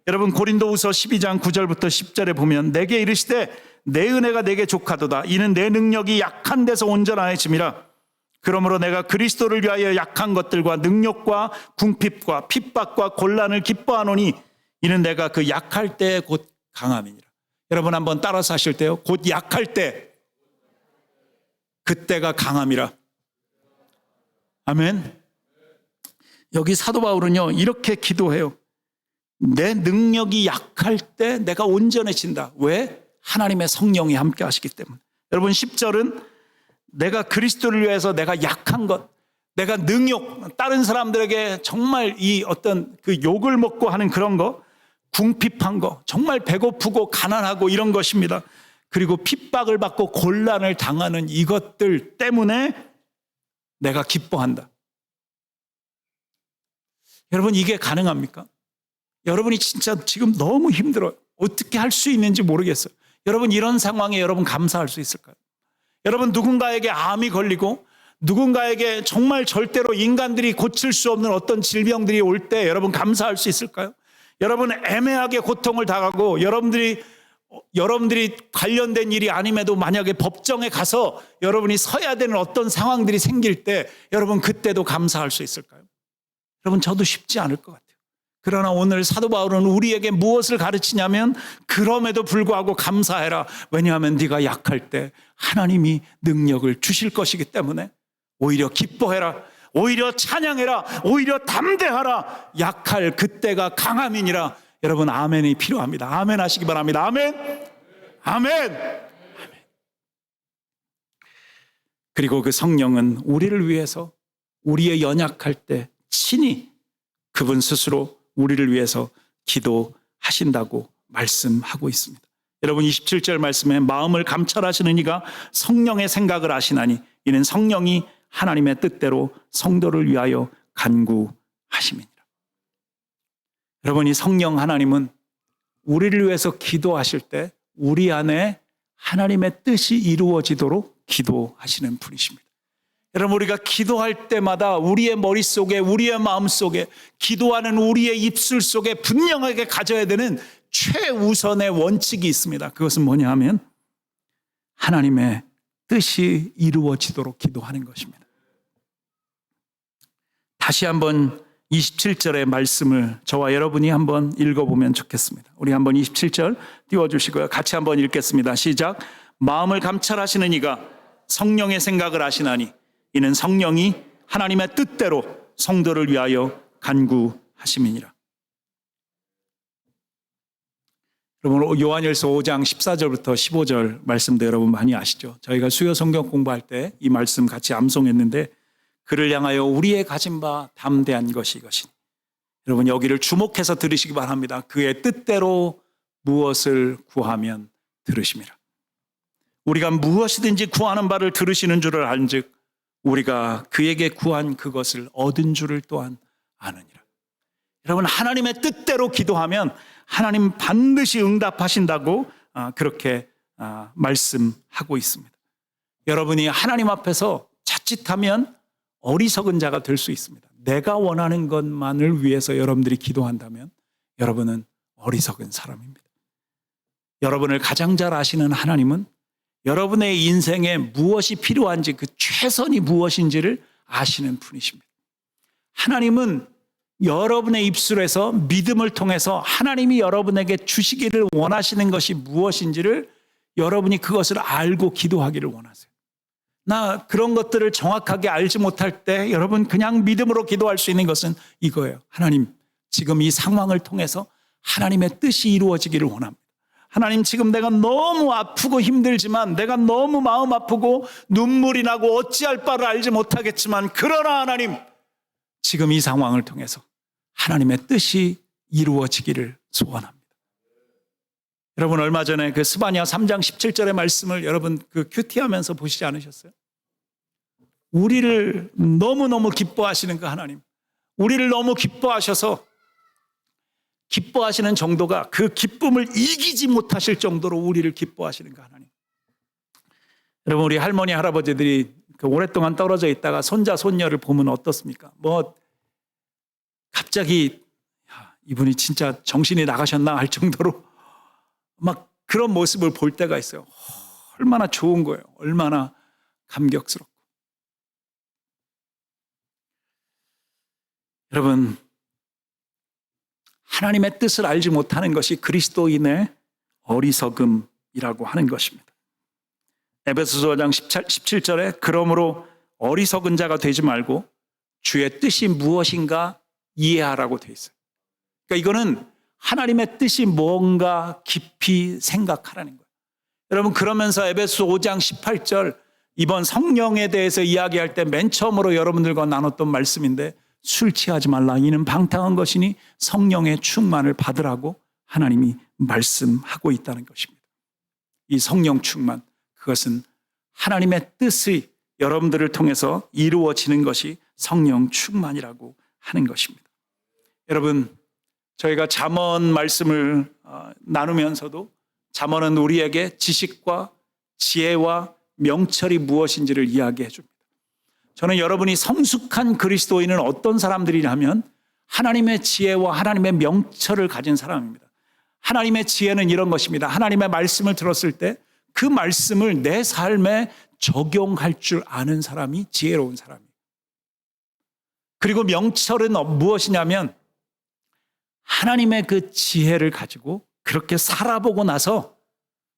여러분 고린도후서 12장 9절부터 10절에 보면 내게 이르시되 내 은혜가 내게 족하도다. 이는 내 능력이 약한 데서 온전하여짐이라. 그러므로 내가 그리스도를 위하여 약한 것들과 능력과 궁핍과 핍박과 곤란을 기뻐하노니 이는 내가 그 약할 때 곧 강함이니라. 여러분 한번 따라서 하실 때요. 곧 약할 때 그때가 강함이라. 아멘. 여기 사도 바울은요 이렇게 기도해요. 내 능력이 약할 때 내가 온전해진다. 왜? 하나님의 성령이 함께 하시기 때문에. 여러분 10절은 내가 그리스도를 위해서 내가 약한 것, 내가 능욕, 다른 사람들에게 정말 이 어떤 그 욕을 먹고 하는 그런 거, 궁핍한 거, 정말 배고프고 가난하고 이런 것입니다. 그리고 핍박을 받고 곤란을 당하는 이것들 때문에 내가 기뻐한다. 여러분 이게 가능합니까? 여러분이 진짜 지금 너무 힘들어요. 어떻게 할 수 있는지 모르겠어요. 여러분 이런 상황에 여러분 감사할 수 있을까요? 여러분 누군가에게 암이 걸리고 누군가에게 정말 절대로 인간들이 고칠 수 없는 어떤 질병들이 올 때 여러분 감사할 수 있을까요? 여러분 애매하게 고통을 당하고 여러분들이 관련된 일이 아님에도 만약에 법정에 가서 여러분이 서야 되는 어떤 상황들이 생길 때 여러분 그때도 감사할 수 있을까요? 여러분 저도 쉽지 않을 것 같아요. 그러나 오늘 사도 바울은 우리에게 무엇을 가르치냐면 그럼에도 불구하고 감사해라. 왜냐하면 네가 약할 때 하나님이 능력을 주실 것이기 때문에 오히려 기뻐해라. 오히려 찬양해라. 오히려 담대하라. 약할 그때가 강함이니라. 여러분 아멘이 필요합니다. 아멘 하시기 바랍니다. 아멘. 아멘. 그리고 그 성령은 우리를 위해서 우리의 연약할 때 친히 그분 스스로 우리를 위해서 기도하신다고 말씀하고 있습니다. 여러분 27절 말씀에 마음을 감찰하시는 이가 성령의 생각을 아시나니 이는 성령이 하나님의 뜻대로 성도를 위하여 간구하심이니라. 여러분 이 성령 하나님은 우리를 위해서 기도하실 때 우리 안에 하나님의 뜻이 이루어지도록 기도하시는 분이십니다. 여러분 우리가 기도할 때마다 우리의 머릿속에 우리의 마음속에 기도하는 우리의 입술 속에 분명하게 가져야 되는 최우선의 원칙이 있습니다. 그것은 뭐냐 하면 하나님의 뜻이 이루어지도록 기도하는 것입니다. 다시 한번 27절의 말씀을 저와 여러분이 한번 읽어보면 좋겠습니다. 우리 한번 27절 띄워주시고요. 같이 한번 읽겠습니다. 시작. 마음을 감찰하시는 이가 성령의 생각을 아시나니 이는 성령이 하나님의 뜻대로 성도를 위하여 간구하심이니라. 여러분 요한일서 5장 14절부터 15절 말씀도 여러분 많이 아시죠? 저희가 수요 성경 공부할 때 이 말씀 같이 암송했는데 그를 향하여 우리의 가진 바 담대한 것이 이것이니. 여러분 여기를 주목해서 들으시기 바랍니다. 그의 뜻대로 무엇을 구하면 들으심이라. 우리가 무엇이든지 구하는 바를 들으시는 줄을 안즉 우리가 그에게 구한 그것을 얻은 줄을 또한 아느니라. 여러분 하나님의 뜻대로 기도하면 하나님 반드시 응답하신다고 그렇게 말씀하고 있습니다. 여러분이 하나님 앞에서 자칫하면 어리석은 자가 될 수 있습니다. 내가 원하는 것만을 위해서 여러분들이 기도한다면 여러분은 어리석은 사람입니다. 여러분을 가장 잘 아시는 하나님은 여러분의 인생에 무엇이 필요한지, 그 최선이 무엇인지를 아시는 분이십니다. 하나님은 여러분의 입술에서 믿음을 통해서 하나님이 여러분에게 주시기를 원하시는 것이 무엇인지를 여러분이 그것을 알고 기도하기를 원하세요. 나 그런 것들을 정확하게 알지 못할 때 여러분 그냥 믿음으로 기도할 수 있는 것은 이거예요. 하나님, 지금 이 상황을 통해서 하나님의 뜻이 이루어지기를 원합니다. 하나님, 지금 내가 너무 아프고 힘들지만, 내가 너무 마음 아프고 눈물이 나고 어찌할 바를 알지 못하겠지만, 그러나 하나님, 지금 이 상황을 통해서 하나님의 뜻이 이루어지기를 소원합니다. 여러분, 얼마 전에 그 스바냐 3장 17절의 말씀을 여러분 그 큐티하면서 보시지 않으셨어요? 우리를 너무너무 기뻐하시는 그 하나님, 우리를 너무 기뻐하셔서 기뻐하시는 정도가 그 기쁨을 이기지 못하실 정도로 우리를 기뻐하시는 그 하나님. 여러분, 우리 할머니 할아버지들이 그 오랫동안 떨어져 있다가 손자 손녀를 보면 어떻습니까? 갑자기 이분이 진짜 정신이 나가셨나 할 정도로 막 그런 모습을 볼 때가 있어요. 얼마나 좋은 거예요. 얼마나 감격스럽고. 여러분, 하나님의 뜻을 알지 못하는 것이 그리스도인의 어리석음이라고 하는 것입니다. 에베소서 5장 17절에 그러므로 어리석은 자가 되지 말고 주의 뜻이 무엇인가 이해하라고 되어 있어요. 그러니까 이거는 하나님의 뜻이 뭔가 깊이 생각하라는 거예요. 여러분, 그러면서 에베소 5장 18절 이번 성령에 대해서 이야기할 때 맨 처음으로 여러분들과 나눴던 말씀인데, 술 취하지 말라, 이는 방탕한 것이니 성령의 충만을 받으라고 하나님이 말씀하고 있다는 것입니다. 이 성령 충만, 그것은 하나님의 뜻이 여러분들을 통해서 이루어지는 것이 성령 충만이라고 하는 것입니다. 여러분, 저희가 잠언 말씀을 나누면서도 잠언은 우리에게 지식과 지혜와 명철이 무엇인지를 이야기해 줍니다. 저는 여러분이 성숙한 그리스도인은 어떤 사람들이냐면 하나님의 지혜와 하나님의 명철을 가진 사람입니다. 하나님의 지혜는 이런 것입니다. 하나님의 말씀을 들었을 때 그 말씀을 내 삶에 적용할 줄 아는 사람이 지혜로운 사람이에요. 그리고 명철은 무엇이냐면 하나님의 그 지혜를 가지고 그렇게 살아보고 나서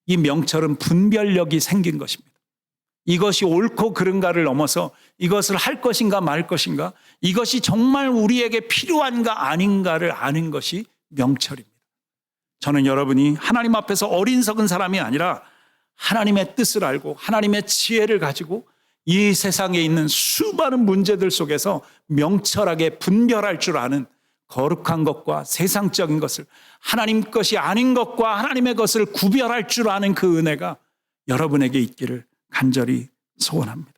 이 명철은 분별력이 생긴 것입니다. 이것이 옳고 그른가를 넘어서 이것을 할 것인가 말 것인가, 이것이 정말 우리에게 필요한가 아닌가를 아는 것이 명철입니다. 저는 여러분이 하나님 앞에서 어린석은 사람이 아니라 하나님의 뜻을 알고 하나님의 지혜를 가지고 이 세상에 있는 수많은 문제들 속에서 명철하게 분별할 줄 아는, 거룩한 것과 세상적인 것을, 하나님 것이 아닌 것과 하나님의 것을 구별할 줄 아는 그 은혜가 여러분에게 있기를 간절히 소원합니다.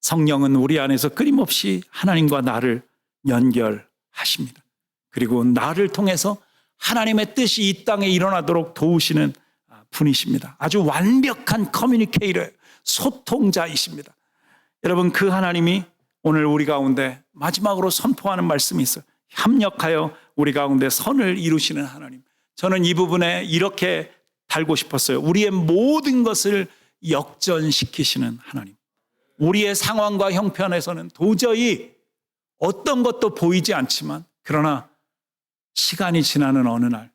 성령은 우리 안에서 끊임없이 하나님과 나를 연결하십니다. 그리고 나를 통해서 하나님의 뜻이 이 땅에 일어나도록 도우시는 분이십니다. 아주 완벽한 커뮤니케이터, 소통자이십니다. 여러분, 그 하나님이 오늘 우리 가운데 마지막으로 선포하는 말씀이 있어요. 협력하여 우리 가운데 선을 이루시는 하나님. 저는 이 부분에 이렇게 달고 싶었어요. 우리의 모든 것을 역전시키시는 하나님. 우리의 상황과 형편에서는 도저히 어떤 것도 보이지 않지만, 그러나 시간이 지나는 어느 날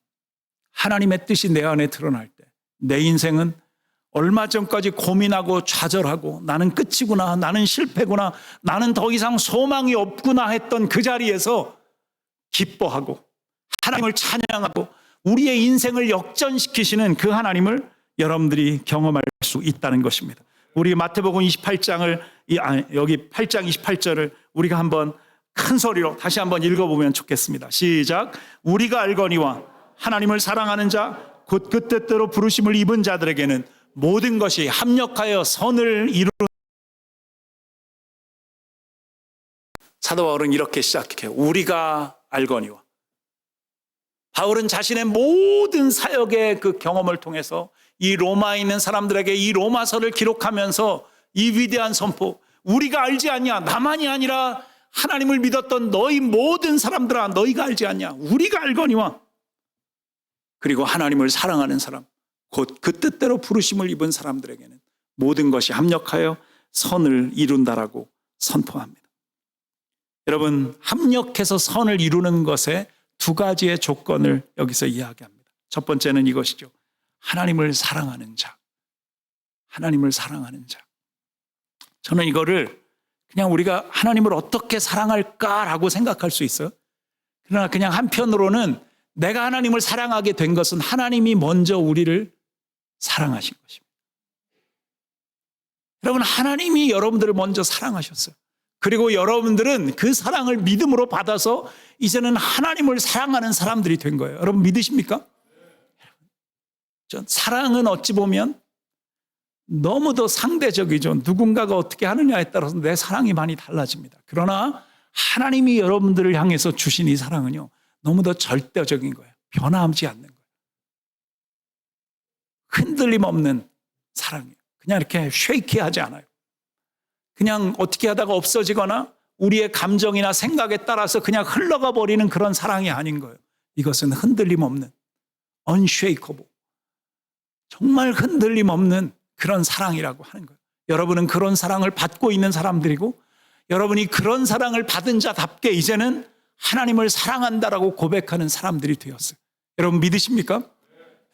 하나님의 뜻이 내 안에 드러날 때 내 인생은 얼마 전까지 고민하고 좌절하고 나는 끝이구나, 나는 실패구나, 나는 더 이상 소망이 없구나 했던 그 자리에서 기뻐하고 하나님을 찬양하고 우리의 인생을 역전시키시는 그 하나님을 여러분들이 경험할 수 있다는 것입니다. 우리 마태복음 28장을 여기 8장 28절을 우리가 한번 큰 소리로 다시 한번 읽어보면 좋겠습니다. 시작. 우리가 알거니와 하나님을 사랑하는 자 곧 그 뜻대로 부르심을 입은 자들에게는 모든 것이 합력하여 선을 이루는. 사도 바울은 이렇게 시작해요. 우리가 알거니와. 바울은 자신의 모든 사역의 그 경험을 통해서 이 로마에 있는 사람들에게 이 로마서를 기록하면서 이 위대한 선포, 우리가 알지 않냐? 나만이 아니라 하나님을 믿었던 너희 모든 사람들아, 너희가 알지 않냐? 우리가 알거니와. 그리고 하나님을 사랑하는 사람, 곧 그 뜻대로 부르심을 입은 사람들에게는 모든 것이 합력하여 선을 이룬다라고 선포합니다. 여러분, 합력해서 선을 이루는 것에 두 가지의 조건을 여기서 이야기합니다. 첫 번째는 이것이죠. 하나님을 사랑하는 자. 하나님을 사랑하는 자. 저는 이거를 그냥 우리가 하나님을 어떻게 사랑할까라고 생각할 수 있어요. 그러나 그냥 한편으로는 내가 하나님을 사랑하게 된 것은 하나님이 먼저 우리를 사랑하신 것입니다. 여러분, 하나님이 여러분들을 먼저 사랑하셨어요. 그리고 여러분들은 그 사랑을 믿음으로 받아서 이제는 하나님을 사랑하는 사람들이 된 거예요. 여러분 믿으십니까? 사랑은 어찌 보면 너무도 상대적이죠. 누군가가 어떻게 하느냐에 따라서 내 사랑이 많이 달라집니다. 그러나 하나님이 여러분들을 향해서 주신 이 사랑은요, 너무도 절대적인 거예요. 변함지 않는 거예요. 흔들림 없는 사랑이에요. 그냥 이렇게 쉐이키하지 않아요. 그냥 어떻게 하다가 없어지거나 우리의 감정이나 생각에 따라서 그냥 흘러가 버리는 그런 사랑이 아닌 거예요. 이것은 흔들림 없는, unshakable, 정말 흔들림 없는 그런 사랑이라고 하는 거예요. 여러분은 그런 사랑을 받고 있는 사람들이고, 여러분이 그런 사랑을 받은 자답게 이제는 하나님을 사랑한다라고 고백하는 사람들이 되었어요. 여러분 믿으십니까?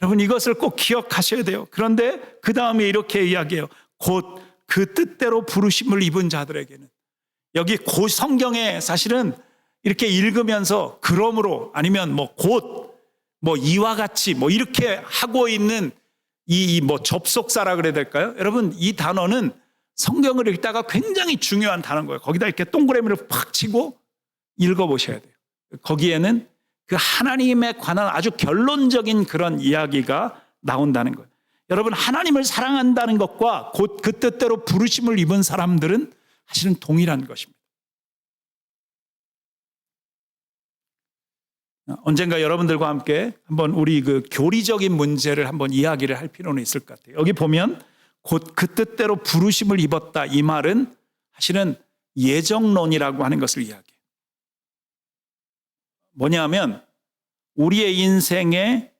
여러분 이것을 꼭 기억하셔야 돼요. 그런데 그 다음에 이렇게 이야기해요. 곧 그 뜻대로 부르심을 입은 자들에게는. 여기 곧 성경에 사실은 이렇게 읽으면서 그러므로 아니면 곧 이와 같이 이렇게 하고 있는 이 접속사라 그래야 될까요? 여러분 이 단어는 성경을 읽다가 굉장히 중요한 단어인 거예요. 거기다 이렇게 동그라미를 팍 치고 읽어보셔야 돼요. 거기에는 그 하나님에 관한 아주 결론적인 그런 이야기가 나온다는 거예요. 여러분 하나님을 사랑한다는 것과 곧 그 뜻대로 부르심을 입은 사람들은 사실은 동일한 것입니다. 언젠가 여러분들과 함께 한번 우리 그 교리적인 문제를 한번 이야기를 할 필요는 있을 것 같아요. 여기 보면 곧 그 뜻대로 부르심을 입었다, 이 말은 사실은 예정론이라고 하는 것을 이야기해요. 뭐냐면 우리의 인생에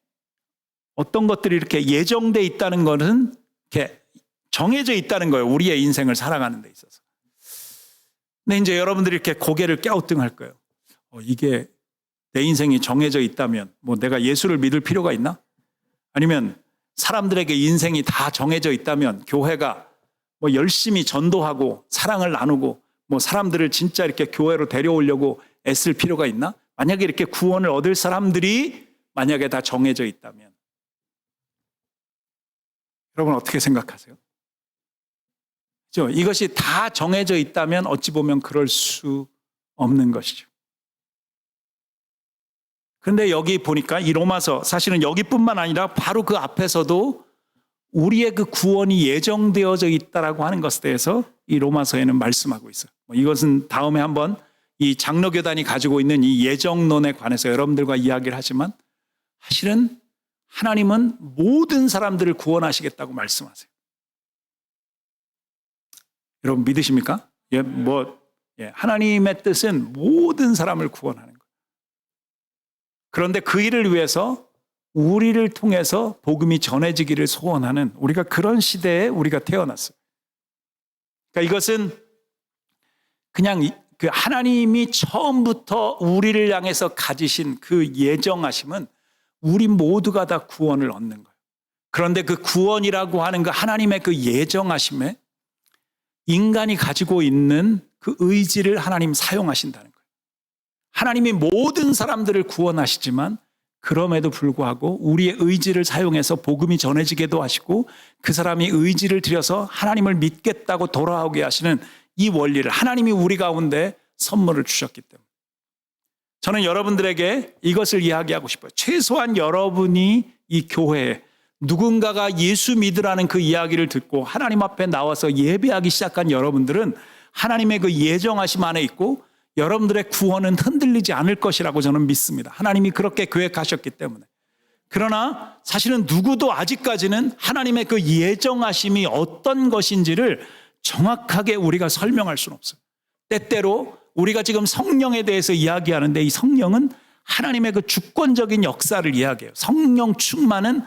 어떤 것들이 이렇게 예정돼 있다는 것은 이렇게 정해져 있다는 거예요. 우리의 인생을 살아가는 데 있어서. 근데 이제 여러분들이 이렇게 고개를 갸우뚱할 거예요. 이게 내 인생이 정해져 있다면 내가 예수를 믿을 필요가 있나? 아니면 사람들에게 인생이 다 정해져 있다면 교회가 열심히 전도하고 사랑을 나누고 사람들을 진짜 이렇게 교회로 데려오려고 애쓸 필요가 있나? 만약에 이렇게 구원을 얻을 사람들이 만약에 다 정해져 있다면 여러분 어떻게 생각하세요? 그렇죠? 이것이 다 정해져 있다면 어찌 보면 그럴 수 없는 것이죠. 그런데 여기 보니까 이 로마서 사실은 여기뿐만 아니라 바로 그 앞에서도 우리의 그 구원이 예정되어져 있다라고 하는 것에 대해서 이 로마서에는 말씀하고 있어요. 이것은 다음에 한번 이 장로교단이 가지고 있는 이 예정론에 관해서 여러분들과 이야기를 하지만 사실은 하나님은 모든 사람들을 구원하시겠다고 말씀하세요. 여러분 믿으십니까? 하나님의 뜻은 모든 사람을 구원하는 거예요. 그런데 그 일을 위해서 우리를 통해서 복음이 전해지기를 소원하는 우리가 그런 시대에 우리가 태어났어요. 그러니까 이것은 그냥 그 하나님이 처음부터 우리를 향해서 가지신 그 예정하심은 우리 모두가 다 구원을 얻는 거예요. 그런데 그 구원이라고 하는 그 하나님의 그 예정하심에 인간이 가지고 있는 그 의지를 하나님 사용하신다는 거예요. 하나님이 모든 사람들을 구원하시지만 그럼에도 불구하고 우리의 의지를 사용해서 복음이 전해지게도 하시고 그 사람이 의지를 들여서 하나님을 믿겠다고 돌아오게 하시는 이 원리를 하나님이 우리 가운데 선물을 주셨기 때문에 저는 여러분들에게 이것을 이야기하고 싶어요. 최소한 여러분이 이 교회에 누군가가 예수 믿으라는 그 이야기를 듣고 하나님 앞에 나와서 예배하기 시작한 여러분들은 하나님의 그 예정하심 안에 있고 여러분들의 구원은 흔들리지 않을 것이라고 저는 믿습니다. 하나님이 그렇게 계획하셨기 때문에. 그러나 사실은 누구도 아직까지는 하나님의 그 예정하심이 어떤 것인지를 정확하게 우리가 설명할 수는 없어요. 때때로 우리가 지금 성령에 대해서 이야기하는데 이 성령은 하나님의 그 주권적인 역사를 이야기해요. 성령 충만은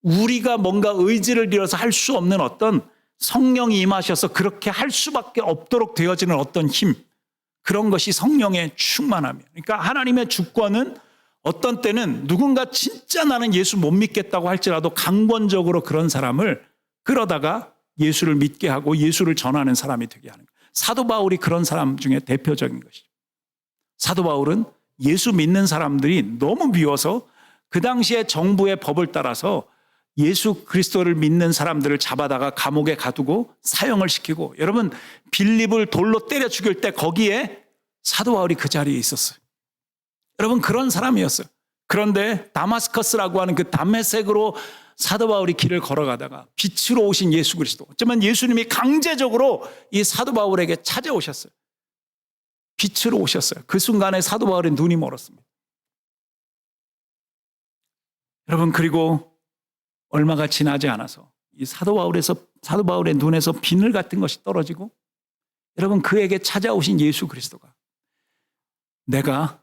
우리가 뭔가 의지를 들여서 할 수 없는 어떤 성령이 임하셔서 그렇게 할 수밖에 없도록 되어지는 어떤 힘, 그런 것이 성령의 충만함이에요. 그러니까 하나님의 주권은 어떤 때는 누군가 진짜 나는 예수 못 믿겠다고 할지라도 강권적으로 그런 사람을 끌어다가 예수를 믿게 하고 예수를 전하는 사람이 되게 하는 거예요. 사도 바울이 그런 사람 중에 대표적인 것이죠. 사도 바울은 예수 믿는 사람들이 너무 미워서 그 당시에 정부의 법을 따라서 예수 그리스도를 믿는 사람들을 잡아다가 감옥에 가두고 사형을 시키고, 여러분 빌립을 돌로 때려 죽일 때 거기에 사도 바울이 그 자리에 있었어요. 여러분 그런 사람이었어요. 그런데 다마스커스라고 하는 그 담메색으로 사도 바울이 길을 걸어가다가 빛으로 오신 예수 그리스도, 어쩌면 예수님이 강제적으로 이 사도 바울에게 찾아오셨어요. 빛으로 오셨어요. 그 순간에 사도 바울의 눈이 멀었습니다. 여러분 그리고 얼마가 지나지 않아서 이 사도 바울의 눈에서 비늘 같은 것이 떨어지고, 여러분 그에게 찾아오신 예수 그리스도가 네가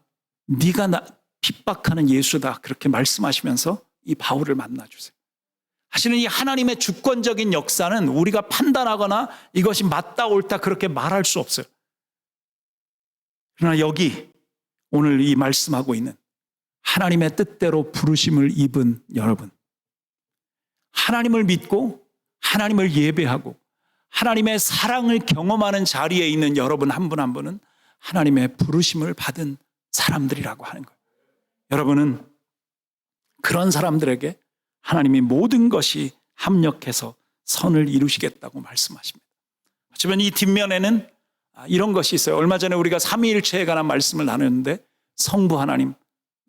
나 핍박하는 예수다 그렇게 말씀하시면서 이 바울을 만나주세요. 사실은 이 하나님의 주권적인 역사는 우리가 판단하거나 이것이 맞다 옳다 그렇게 말할 수 없어요. 그러나 여기 오늘 이 말씀하고 있는 하나님의 뜻대로 부르심을 입은 여러분, 하나님을 믿고 하나님을 예배하고 하나님의 사랑을 경험하는 자리에 있는 여러분 한 분 한 분은 하나님의 부르심을 받은 사람들이라고 하는 거예요. 여러분은 그런 사람들에게 하나님이 모든 것이 합력해서 선을 이루시겠다고 말씀하십니다. 하지만 이 뒷면에는 이런 것이 있어요. 얼마 전에 우리가 삼위일체에 관한 말씀을 나눴는데 성부 하나님,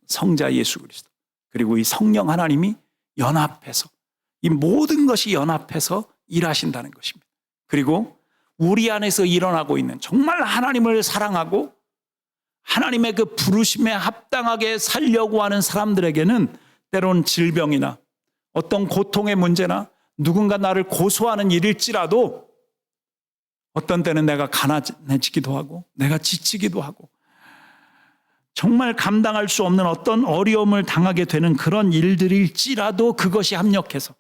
성자 예수 그리스도, 그리고 이 성령 하나님이 연합해서 이 모든 것이 연합해서 일하신다는 것입니다. 그리고 우리 안에서 일어나고 있는 정말 하나님을 사랑하고 하나님의 그 부르심에 합당하게 살려고 하는 사람들에게는 때론 질병이나 어떤 고통의 문제나 누군가 나를 고소하는 일일지라도 어떤 때는 내가 가난해지기도 하고 내가 지치기도 하고 정말 감당할 수 없는 어떤 어려움을 당하게 되는 그런 일들일지라도 그것이 합력해서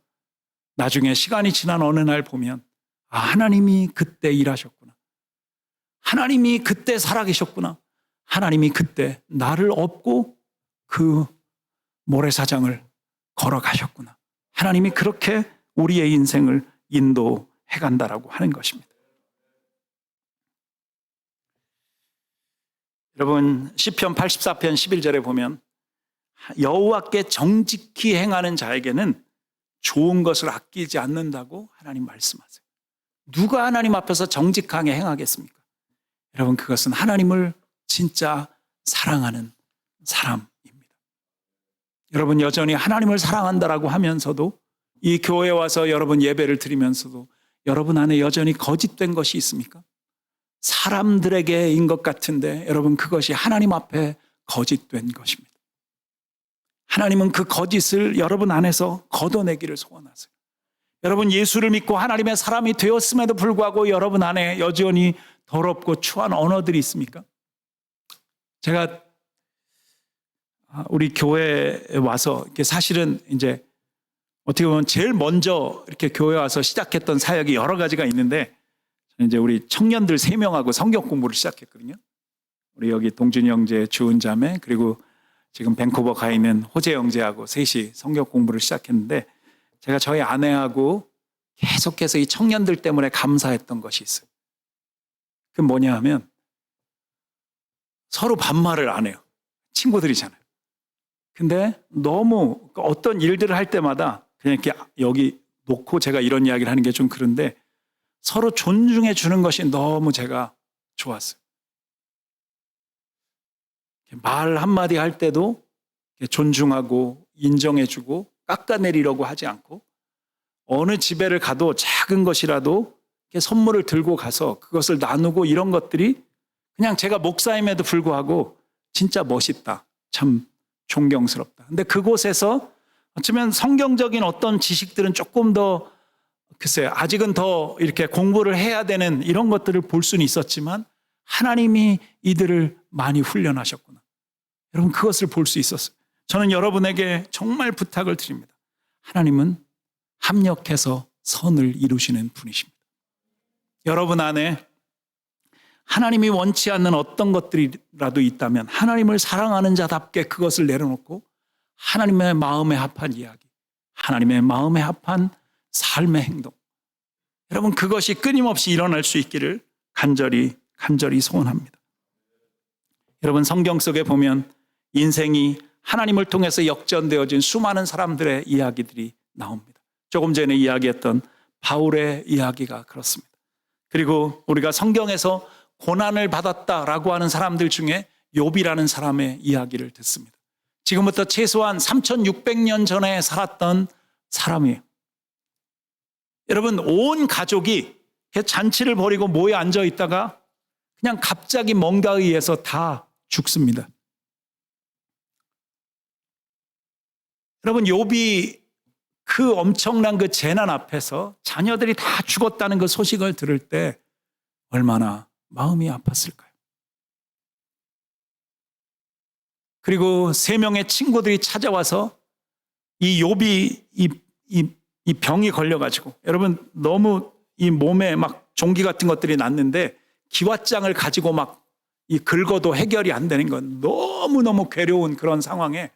나중에 시간이 지난 어느 날 보면 하나님이 그때 일하셨구나. 하나님이 그때 살아계셨구나. 하나님이 그때 나를 업고 그 모래사장을 걸어가셨구나. 하나님이 그렇게 우리의 인생을 인도해 간다라고 하는 것입니다. 여러분 시편 84편 11절에 보면 여호와께 정직히 행하는 자에게는 좋은 것을 아끼지 않는다고 하나님 말씀하세요. 누가 하나님 앞에서 정직하게 행하겠습니까? 여러분 그것은 하나님을 진짜 사랑하는 사람입니다. 여러분 여전히 하나님을 사랑한다라고 하면서도 이 교회에 와서 여러분 예배를 드리면서도 여러분 안에 여전히 거짓된 것이 있습니까? 사람들에게인 것 같은데 여러분 그것이 하나님 앞에 거짓된 것입니다. 하나님은 그 거짓을 여러분 안에서 걷어내기를 소원하세요. 여러분 예수를 믿고 하나님의 사람이 되었음에도 불구하고 여러분 안에 여전히 더럽고 추한 언어들이 있습니까? 제가 우리 교회에 와서 사실은 이제 어떻게 보면 제일 먼저 이렇게 교회에 와서 시작했던 사역이 여러 가지가 있는데 이제 우리 청년들 3명하고 성경 공부를 시작했거든요. 우리 여기 동준이 형제, 주은 자매, 그리고 지금 밴쿠버 가 있는 호재 형제하고 셋이 성경 공부를 시작했는데 제가 저희 아내하고 계속해서 이 청년들 때문에 감사했던 것이 있어요. 그게 뭐냐 하면 서로 반말을 안 해요. 친구들이잖아요. 근데 너무 어떤 일들을 할 때마다 그냥 이렇게 여기 놓고 제가 이런 이야기를 하는 게 좀 그런데 서로 존중해 주는 것이 너무 제가 좋았어요. 말 한마디 할 때도 존중하고 인정해 주고 깎아내리려고 하지 않고 어느 집에를 가도 작은 것이라도 선물을 들고 가서 그것을 나누고 이런 것들이 그냥 제가 목사임에도 불구하고 진짜 멋있다. 참 존경스럽다. 근데 그곳에서 어쩌면 성경적인 어떤 지식들은 조금 더 글쎄 아직은 더 이렇게 공부를 해야 되는 이런 것들을 볼 수는 있었지만 하나님이 이들을 많이 훈련하셨구나. 여러분 그것을 볼 수 있었어요. 저는 여러분에게 정말 부탁을 드립니다. 하나님은 합력해서 선을 이루시는 분이십니다. 여러분 안에 하나님이 원치 않는 어떤 것들이라도 있다면 하나님을 사랑하는 자답게 그것을 내려놓고 하나님의 마음에 합한 이야기, 하나님의 마음에 합한 삶의 행동, 여러분 그것이 끊임없이 일어날 수 있기를 간절히 소원합니다. 여러분 성경 속에 보면 인생이 하나님을 통해서 역전되어진 수많은 사람들의 이야기들이 나옵니다. 조금 전에 이야기했던 바울의 이야기가 그렇습니다. 그리고 우리가 성경에서 고난을 받았다라고 하는 사람들 중에 욥이라는 사람의 이야기를 듣습니다. 지금부터 최소한 3600년 전에 살았던 사람이에요. 여러분 온 가족이 잔치를 벌이고 모여 앉아 있다가 그냥 갑자기 뭔가에 의해서 다 죽습니다. 여러분 욥이 그 엄청난 그 재난 앞에서 자녀들이 다 죽었다는 그 소식을 들을 때 얼마나 마음이 아팠을까요? 그리고 3명의 친구들이 찾아와서 이 욥이 이 병이 걸려가지고 여러분 너무 이 몸에 막 종기 같은 것들이 났는데 기왓장을 가지고 막 이 긁어도 해결이 안 되는 건 너무너무 괴로운 그런 상황에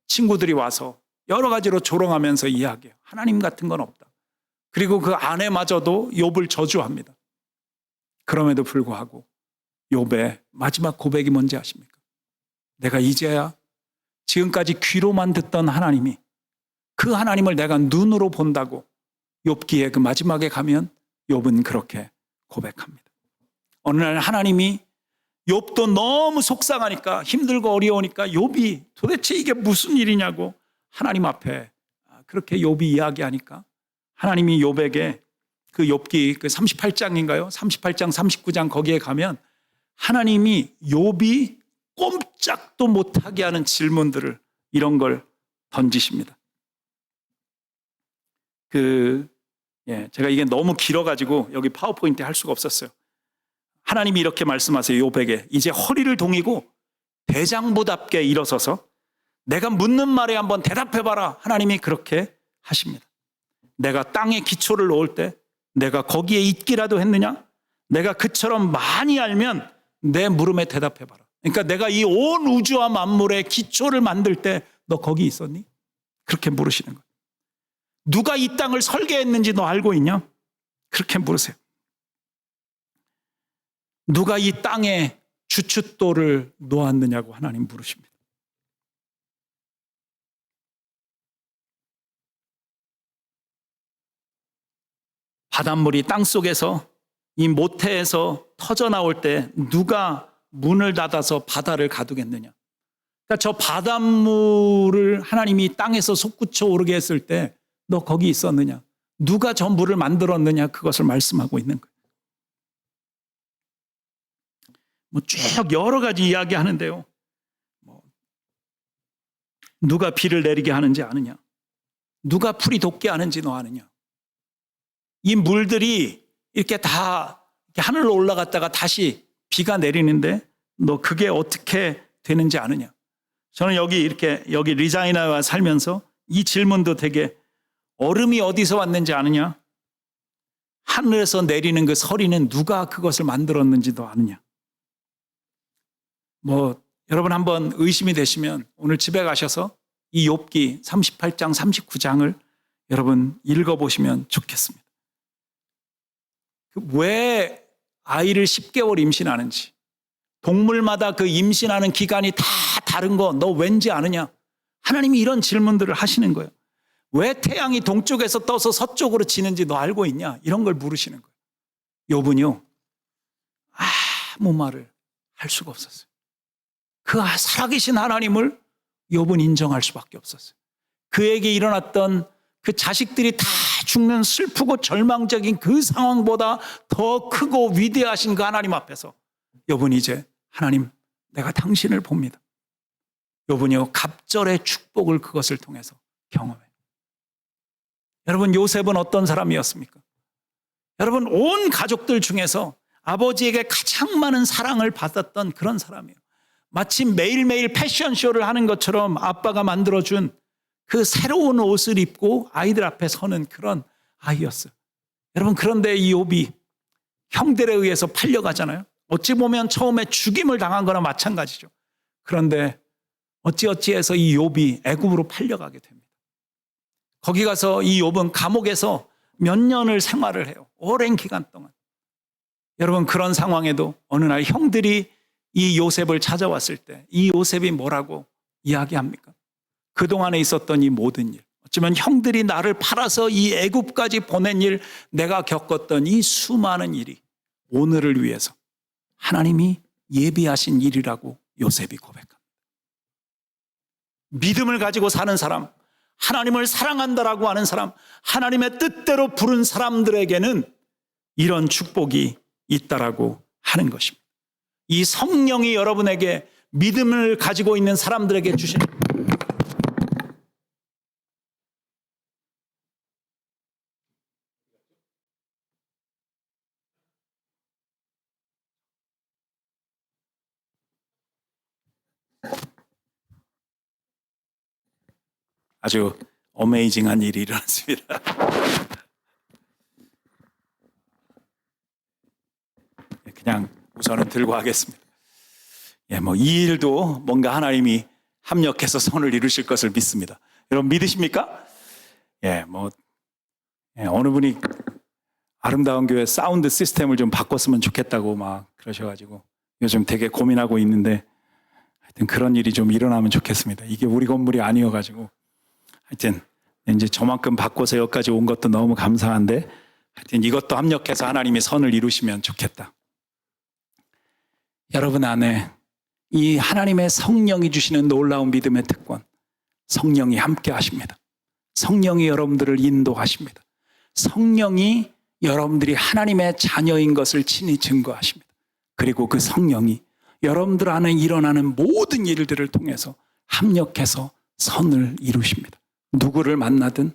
친구들이 와서 여러 가지로 조롱하면서 이야기해요. 하나님 같은 건 없다. 그리고 그 아내마저도 욥을 저주합니다. 그럼에도 불구하고 욥의 마지막 고백이 뭔지 아십니까? 내가 이제야 지금까지 귀로만 듣던 하나님이 그 하나님을 내가 눈으로 본다고 욥기의 그 마지막에 가면 욥은 그렇게 고백합니다. 어느 날 하나님이 욥도 너무 속상하니까 힘들고 어려우니까 욥이 도대체 이게 무슨 일이냐고 하나님 앞에 그렇게 욥이 이야기하니까 하나님이 욥에게 그 욥기 그 38장인가요? 38장 39장 거기에 가면 하나님이 욥이 꼼짝도 못하게 하는 질문들을 이런 걸 던지십니다. 제가 이게 너무 길어가지고 여기 파워포인트에 할 수가 없었어요. 하나님이 이렇게 말씀하세요. 욥에게 이제 허리를 동이고 대장부답게 일어서서 내가 묻는 말에 한번 대답해봐라. 하나님이 그렇게 하십니다. 내가 땅에 기초를 놓을 때 내가 거기에 있기라도 했느냐? 내가 그처럼 많이 알면 내 물음에 대답해봐라. 그러니까 내가 이 온 우주와 만물의 기초를 만들 때 너 거기 있었니? 그렇게 물으시는 거예요. 누가 이 땅을 설계했는지 너 알고 있냐? 그렇게 물으세요. 누가 이 땅에 주춧돌을 놓았느냐고 하나님 물으십니다. 바닷물이 땅속에서 이 모태에서 터져 나올 때 누가 문을 닫아서 바다를 가두겠느냐? 그러니까 저 바닷물을 하나님이 땅에서 솟구쳐 오르게 했을 때 너 거기 있었느냐? 누가 저 물을 만들었느냐? 그것을 말씀하고 있는 거예요. 쭉 여러 가지 이야기하는데요. 누가 비를 내리게 하는지 아느냐? 누가 풀이 돋게 하는지 너 아느냐? 이 물들이 이렇게 다 하늘로 올라갔다가 다시 비가 내리는데 너 그게 어떻게 되는지 아느냐? 저는 여기 리자이나와 살면서 이 질문도 되게 얼음이 어디서 왔는지 아느냐? 하늘에서 내리는 그 서리는 누가 그것을 만들었는지도 아느냐? 여러분 한번 의심이 되시면 오늘 집에 가셔서 이 욥기 38장 39장을 여러분 읽어보시면 좋겠습니다. 왜 아이를 10개월 임신하는지, 동물마다 그 임신하는 기간이 다 다른 거 너 왠지 아느냐? 하나님이 이런 질문들을 하시는 거예요. 왜 태양이 동쪽에서 떠서 서쪽으로 지는지 너 알고 있냐? 이런 걸 물으시는 거예요. 욥은요 아무 말을 할 수가 없었어요. 그 살아계신 하나님을 욥은 인정할 수밖에 없었어요. 그에게 일어났던 그 자식들이 다 죽는 슬프고 절망적인 그 상황보다 더 크고 위대하신 그 하나님 앞에서 욥은 이제 하나님 내가 당신을 봅니다. 욥은요 갑절의 축복을 그것을 통해서 경험해요. 여러분 요셉은 어떤 사람이었습니까? 여러분, 온 가족들 중에서 아버지에게 가장 많은 사랑을 받았던 그런 사람이에요. 마치 매일매일 패션쇼를 하는 것처럼 아빠가 만들어준 그 새로운 옷을 입고 아이들 앞에 서는 그런 아이였어요. 여러분, 그런데 이 욥이 형들에 의해서 팔려가잖아요. 어찌 보면 처음에 죽임을 당한 거나 마찬가지죠. 그런데 어찌어찌해서 이 욥이 애굽으로 팔려가게 됩니다. 거기 가서 이 욥은 감옥에서 몇 년을 생활을 해요. 오랜 기간 동안. 여러분, 그런 상황에도 어느 날 형들이 이 요셉을 찾아왔을 때 이 요셉이 뭐라고 이야기합니까? 그동안에 있었던 이 모든 일, 어쩌면 형들이 나를 팔아서 이 애굽까지 보낸 일, 내가 겪었던 이 수많은 일이 오늘을 위해서 하나님이 예비하신 일이라고 요셉이 고백합니다. 믿음을 가지고 사는 사람, 하나님을 사랑한다라고 하는 사람, 하나님의 뜻대로 부른 사람들에게는 이런 축복이 있다라고 하는 것입니다. 이 성령이 여러분에게 믿음을 가지고 있는 사람들에게 주시는 아주 어메이징한 일이 일어났습니다. 그냥 우선은 들고 하겠습니다. 이 일도 뭔가 하나님이 합력해서 선을 이루실 것을 믿습니다. 여러분, 믿으십니까? 어느 분이 아름다운 교회 사운드 시스템을 좀 바꿨으면 좋겠다고 막 그러셔가지고 요즘 되게 고민하고 있는데, 하여튼 그런 일이 좀 일어나면 좋겠습니다. 이게 우리 건물이 아니어가지고 하여튼 이제 저만큼 바꿔서 여기까지 온 것도 너무 감사한데, 하여튼 이것도 합력해서 하나님이 선을 이루시면 좋겠다. 여러분 안에 이 하나님의 성령이 주시는 놀라운 믿음의 특권, 성령이 함께 하십니다. 성령이 여러분들을 인도하십니다. 성령이 여러분들이 하나님의 자녀인 것을 친히 증거하십니다. 그리고 그 성령이 여러분들 안에 일어나는 모든 일들을 통해서 합력해서 선을 이루십니다. 누구를 만나든,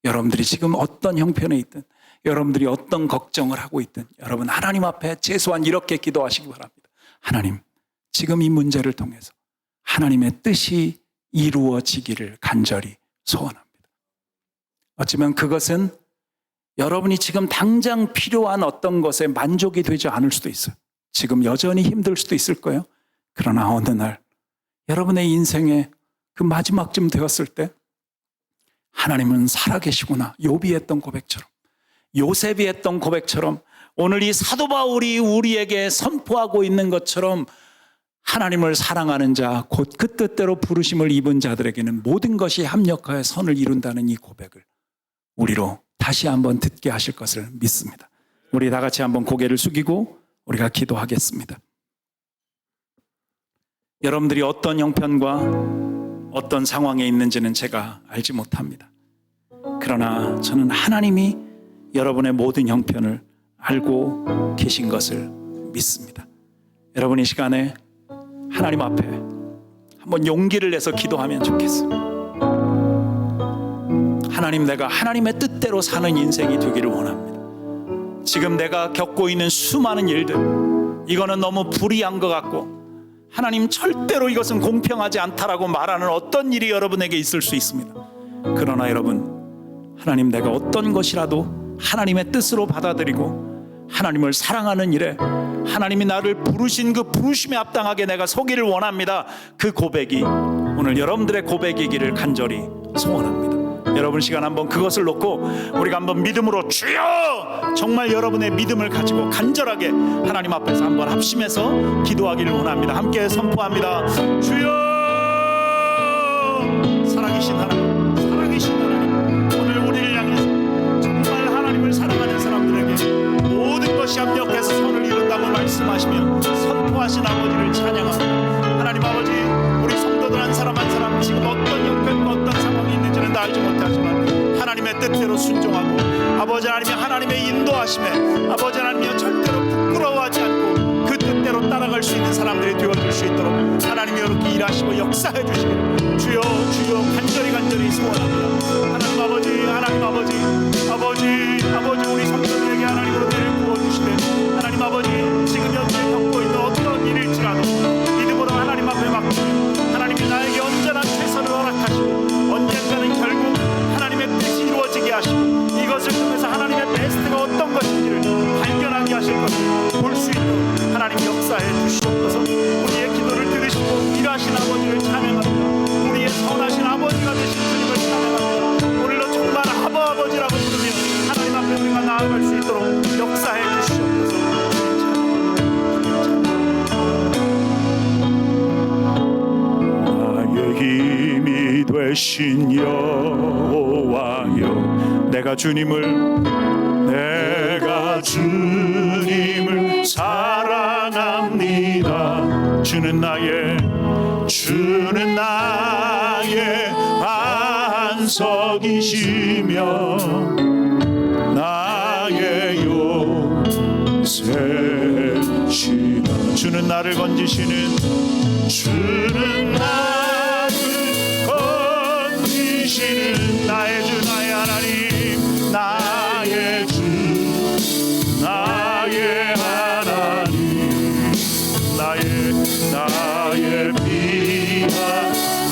여러분들이 지금 어떤 형편에 있든, 여러분들이 어떤 걱정을 하고 있든, 여러분 하나님 앞에 최소한 이렇게 기도하시기 바랍니다. 하나님, 지금 이 문제를 통해서 하나님의 뜻이 이루어지기를 간절히 소원합니다. 어쩌면 그것은 여러분이 지금 당장 필요한 어떤 것에 만족이 되지 않을 수도 있어요. 지금 여전히 힘들 수도 있을 거예요. 그러나 어느 날 여러분의 인생의 그 마지막쯤 되었을 때 하나님은 살아계시구나. 욥이 했던 고백처럼, 요셉이 했던 고백처럼, 오늘 이 사도 바울이 우리에게 선포하고 있는 것처럼 하나님을 사랑하는 자, 곧 그 뜻대로 부르심을 입은 자들에게는 모든 것이 합력하여 선을 이룬다는 이 고백을 우리로 다시 한번 듣게 하실 것을 믿습니다. 우리 다 같이 한번 고개를 숙이고 우리가 기도하겠습니다. 여러분들이 어떤 형편과 어떤 상황에 있는지는 제가 알지 못합니다. 그러나 저는 하나님이 여러분의 모든 형편을 알고 계신 것을 믿습니다. 여러분, 이 시간에 하나님 앞에 한번 용기를 내서 기도하면 좋겠어요. 하나님, 내가 하나님의 뜻대로 사는 인생이 되기를 원합니다. 지금 내가 겪고 있는 수많은 일들, 이거는 너무 불이한 것 같고 하나님 절대로 이것은 공평하지 않다라고 말하는 어떤 일이 여러분에게 있을 수 있습니다. 그러나 여러분, 하나님, 내가 어떤 것이라도 하나님의 뜻으로 받아들이고 하나님을 사랑하는 일에 하나님이 나를 부르신 그 부르심에 합당하게 내가 서기를 원합니다. 그 고백이 오늘 여러분들의 고백이기를 간절히 소원합니다. 여러분, 시간 한번 그것을 놓고 우리가 한번 믿음으로 주여, 정말 여러분의 믿음을 가지고 간절하게 하나님 앞에서 한번 합심해서 기도하기를 원합니다. 함께 선포합니다. 주여, 살아계신 하나님, 살아계신 하나님, 오늘 우리를 향해서 정말 하나님을 사랑하는 사람들에게 모든 것이 합력해서 선을 이룬다고 말씀하시며 선포하신 아버지를 찬양합니다. 하나님 아버지, 우리 성도들 한 사람 한 사람 지금 어떤 형편과 어떤 상황이 있는지는 다 알지 못하지만 하나님의 뜻대로 순종하고 아버지 하나님이 하나님의 인도하심에 아버지 하나님이 절대로 부끄러워하지 않고 그 뜻대로 따라갈 수 있는 사람들이 되어줄 수 있도록 하나님이 이렇게 일하시고 역사해 주시기를 주여 주여 간절히 소원합니다. 하나님 아버지, 하나님 아버지, 아버지 우리 성도들에게 하나님으로 주신 여호와여, 내가 주님을 사랑합니다. 주는 나의 반석이시며 나의 요새시다. 주는 나를 건지시는 나의 주, 나의 하나님, 나의 주, 나의 하나님, 나의 피가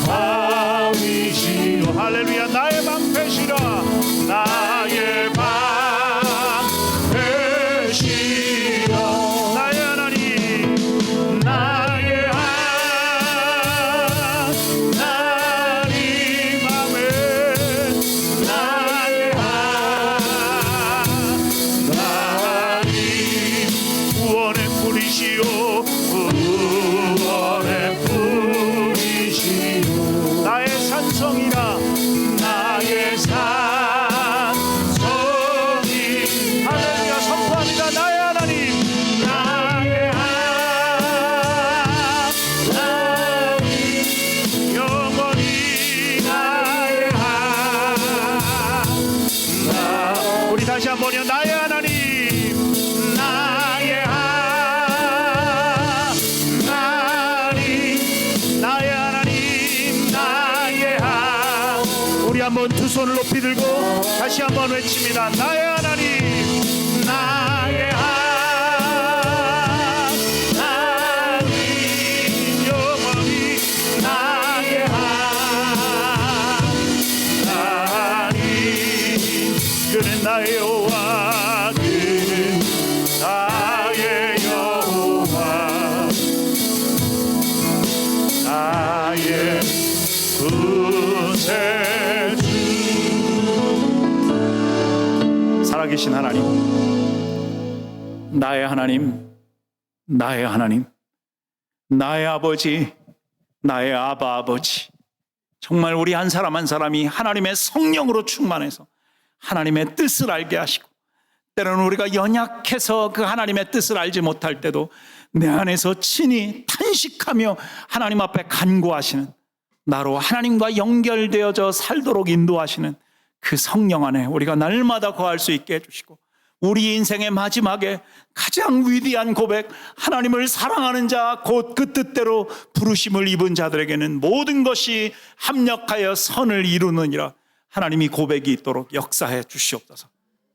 바위시오. 할렐루야. 나의 방패시라, 나의 방패시라, 나의 하나님, 나의 하나님, 아멘. 나의 하나님, 구원의 뿌리시오, 구원의 뿌리시오, 나의 산성이라, 나의 산성이. 할렐루야. 선포합니다. 나의 하나님, 나의 하나님, 영원히 나의 하나님. 우리 다시 한번요. 나의 하나님, 나의 하나님, 나의 하나님, 나의 하나님. 우리 한번 두 손을 높이 들고 다시 한번 외칩니다. 나의 하나님, 나의 하나님, 영원히 나의 하나님. 그는 나의 여호와, 그는 나의 여호와, 나의 구세주. 살아계신 하나님, 나의 하나님, 나의 하나님, 나의 아버지, 나의 아버지. 정말 우리 한 사람 한 사람이 하나님의 성령으로 충만해서 하나님의 뜻을 알게 하시고, 때로는 우리가 연약해서 그 하나님의 뜻을 알지 못할 때도 내 안에서 친히 탄식하며 하나님 앞에 간구하시는, 나로 하나님과 연결되어져 살도록 인도하시는 그 성령 안에 우리가 날마다 거할 수 있게 해주시고, 우리 인생의 마지막에 가장 위대한 고백, 하나님을 사랑하는 자 곧 그 뜻대로 부르심을 입은 자들에게는 모든 것이 합력하여 선을 이루느니라. 하나님이 고백이 있도록 역사해 주시옵소서.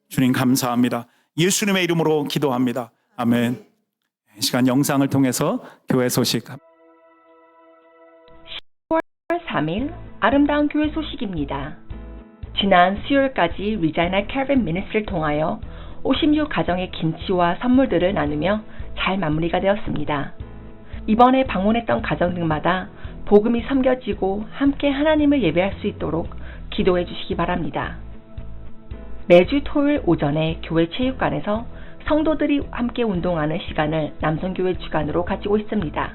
주님 감사합니다. 예수님의 이름으로 기도합니다. 아멘. 이 시간 영상을 통해서 교회 소식. 10월 3일 아름다운 교회 소식입니다. 지난 수요일까지 리자이나 캐빈 미니스트리를 통하여 56가정의 김치와 선물들을 나누며 잘 마무리가 되었습니다. 이번에 방문했던 가정들마다 복음이 섬겨지고 함께 하나님을 예배할 수 있도록 기도해 주시기 바랍니다. 매주 토요일 오전에 교회 체육관에서 성도들이 함께 운동하는 시간을 남성교회 주간으로 가지고 있습니다.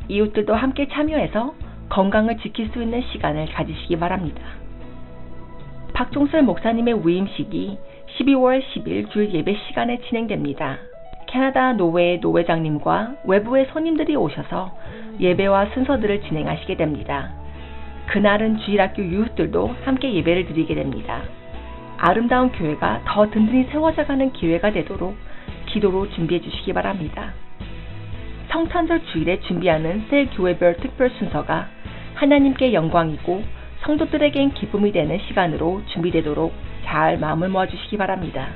이웃들도 함께 참여해서 건강을 지킬 수 있는 시간을 가지시기 바랍니다. 박종설 목사님의 위임식이 12월 10일 주일 예배 시간에 진행됩니다. 캐나다 노회의 노회장님과 외부의 손님들이 오셔서 예배와 순서들을 진행하시게 됩니다. 그날은 주일학교 유웃들도 함께 예배를 드리게 됩니다. 아름다운 교회가 더 든든히 세워져가는 기회가 되도록 기도로 준비해 주시기 바랍니다. 성탄절 주일에 준비하는 새 교회별 특별 순서가 하나님께 영광이고 성도들에겐 기쁨이 되는 시간으로 준비되도록 잘 마음을 모아주시기 바랍니다.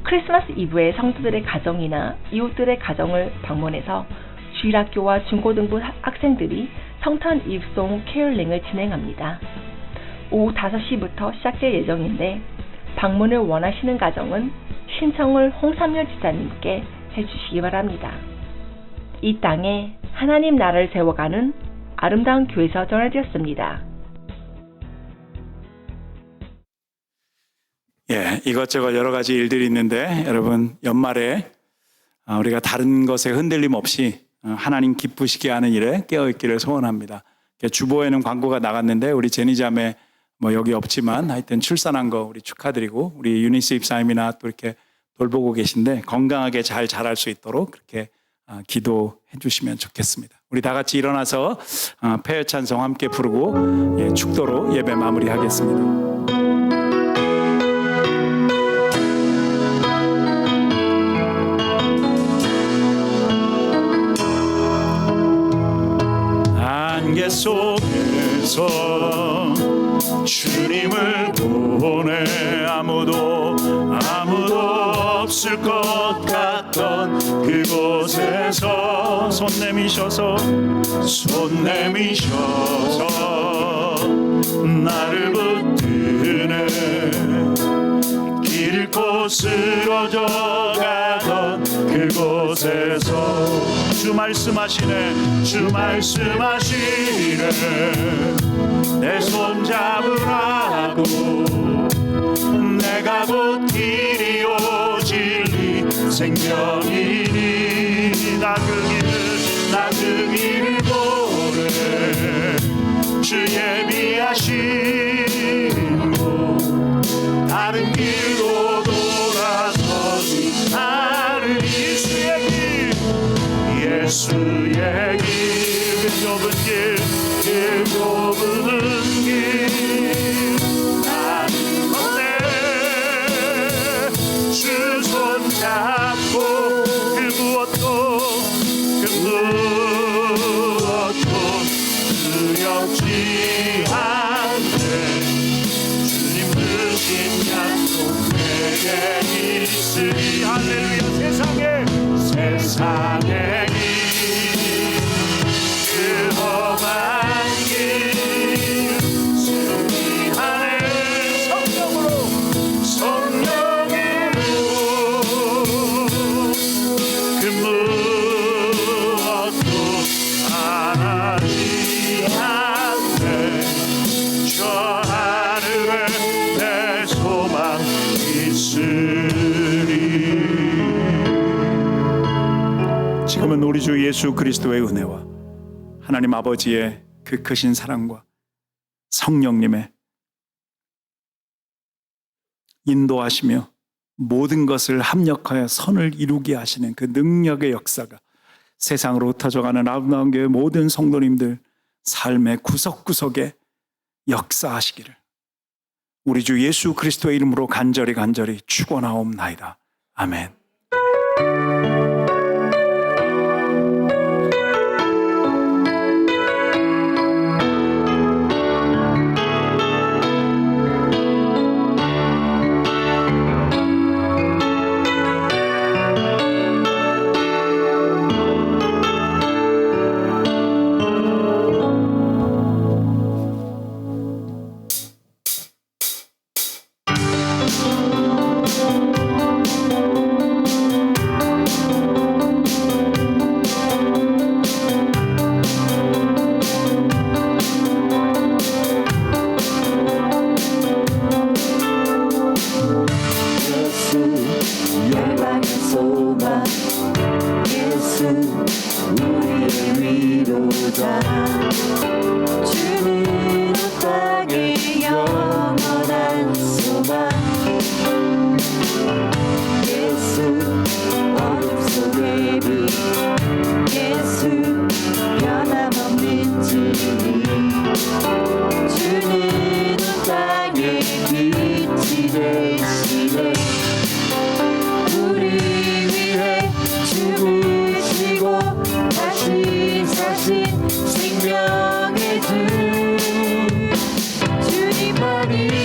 크리스마스 이브에 성도들의 가정이나 이웃들의 가정을 방문해서 주일학교와 중고등부 학생들이 성탄 이브송 캐롤링을 진행합니다. 오후 5시부터 시작될 예정인데 방문을 원하시는 가정은 신청을 홍삼열 지사님께 해주시기 바랍니다. 이 땅에 하나님 나라를 세워가는 아름다운 교회에서 전해드렸습니다. 이것저것 여러 가지 일들이 있는데 여러분 연말에 우리가 다른 것에 흔들림 없이 하나님 기쁘시게 하는 일에 깨어있기를 소원합니다. 주보에는 광고가 나갔는데 우리 제니자매 뭐 여기 없지만 하여튼 출산한 거 우리 축하드리고 우리 유니스 입사님이나 또 이렇게 돌보고 계신데 건강하게 잘 자랄 수 있도록 그렇게 기도해 주시면 좋겠습니다. 우리 다 같이 일어나서 폐회 찬송 함께 부르고 축도로 예배 마무리하겠습니다. 안개 속에서 주님을 보내 아무도 없을 것 같던 그곳에서 손 내미셔서 나를 붙드네 길 잃고 쓰러져가던 그곳에서 주 말씀하시네 내 손 잡으라고 내가 곧 길이요 진리 생명이니 나 그 길을 보내 주 예비하신 곳 다른 길로 돌아서지 않을 예수의 길 그 좁은 길 나는 걷네 주 손 잡고 그 무엇도 두렵지 않네 주님 주신 약속 내게 있으리 할렐루야 세상에 그 험한 길 승리하네 성령으로 그 무엇도 하지 않네 저 하늘에 내 소망 있으리. 지금은 우리 주 예수 그리스도의 은혜와 하나님 아버지의 그 크신 사랑과 성령님의 인도하시며 모든 것을 합력하여 선을 이루게 하시는 그 능력의 역사가 세상으로 흩어져가는 아름다운 교회 모든 성도님들 삶의 구석구석에 역사하시기를 우리 주 예수 그리스도의 이름으로 간절히 축원하옵나이다. 아멘. 주는 땅의 영원한 소망 예수 어둠 속의 빛 예수 변함없는 진리 주는 땅의 빛이 되시네 우리 위해 죽으시고 다시 사신 생명의 주 주님 머리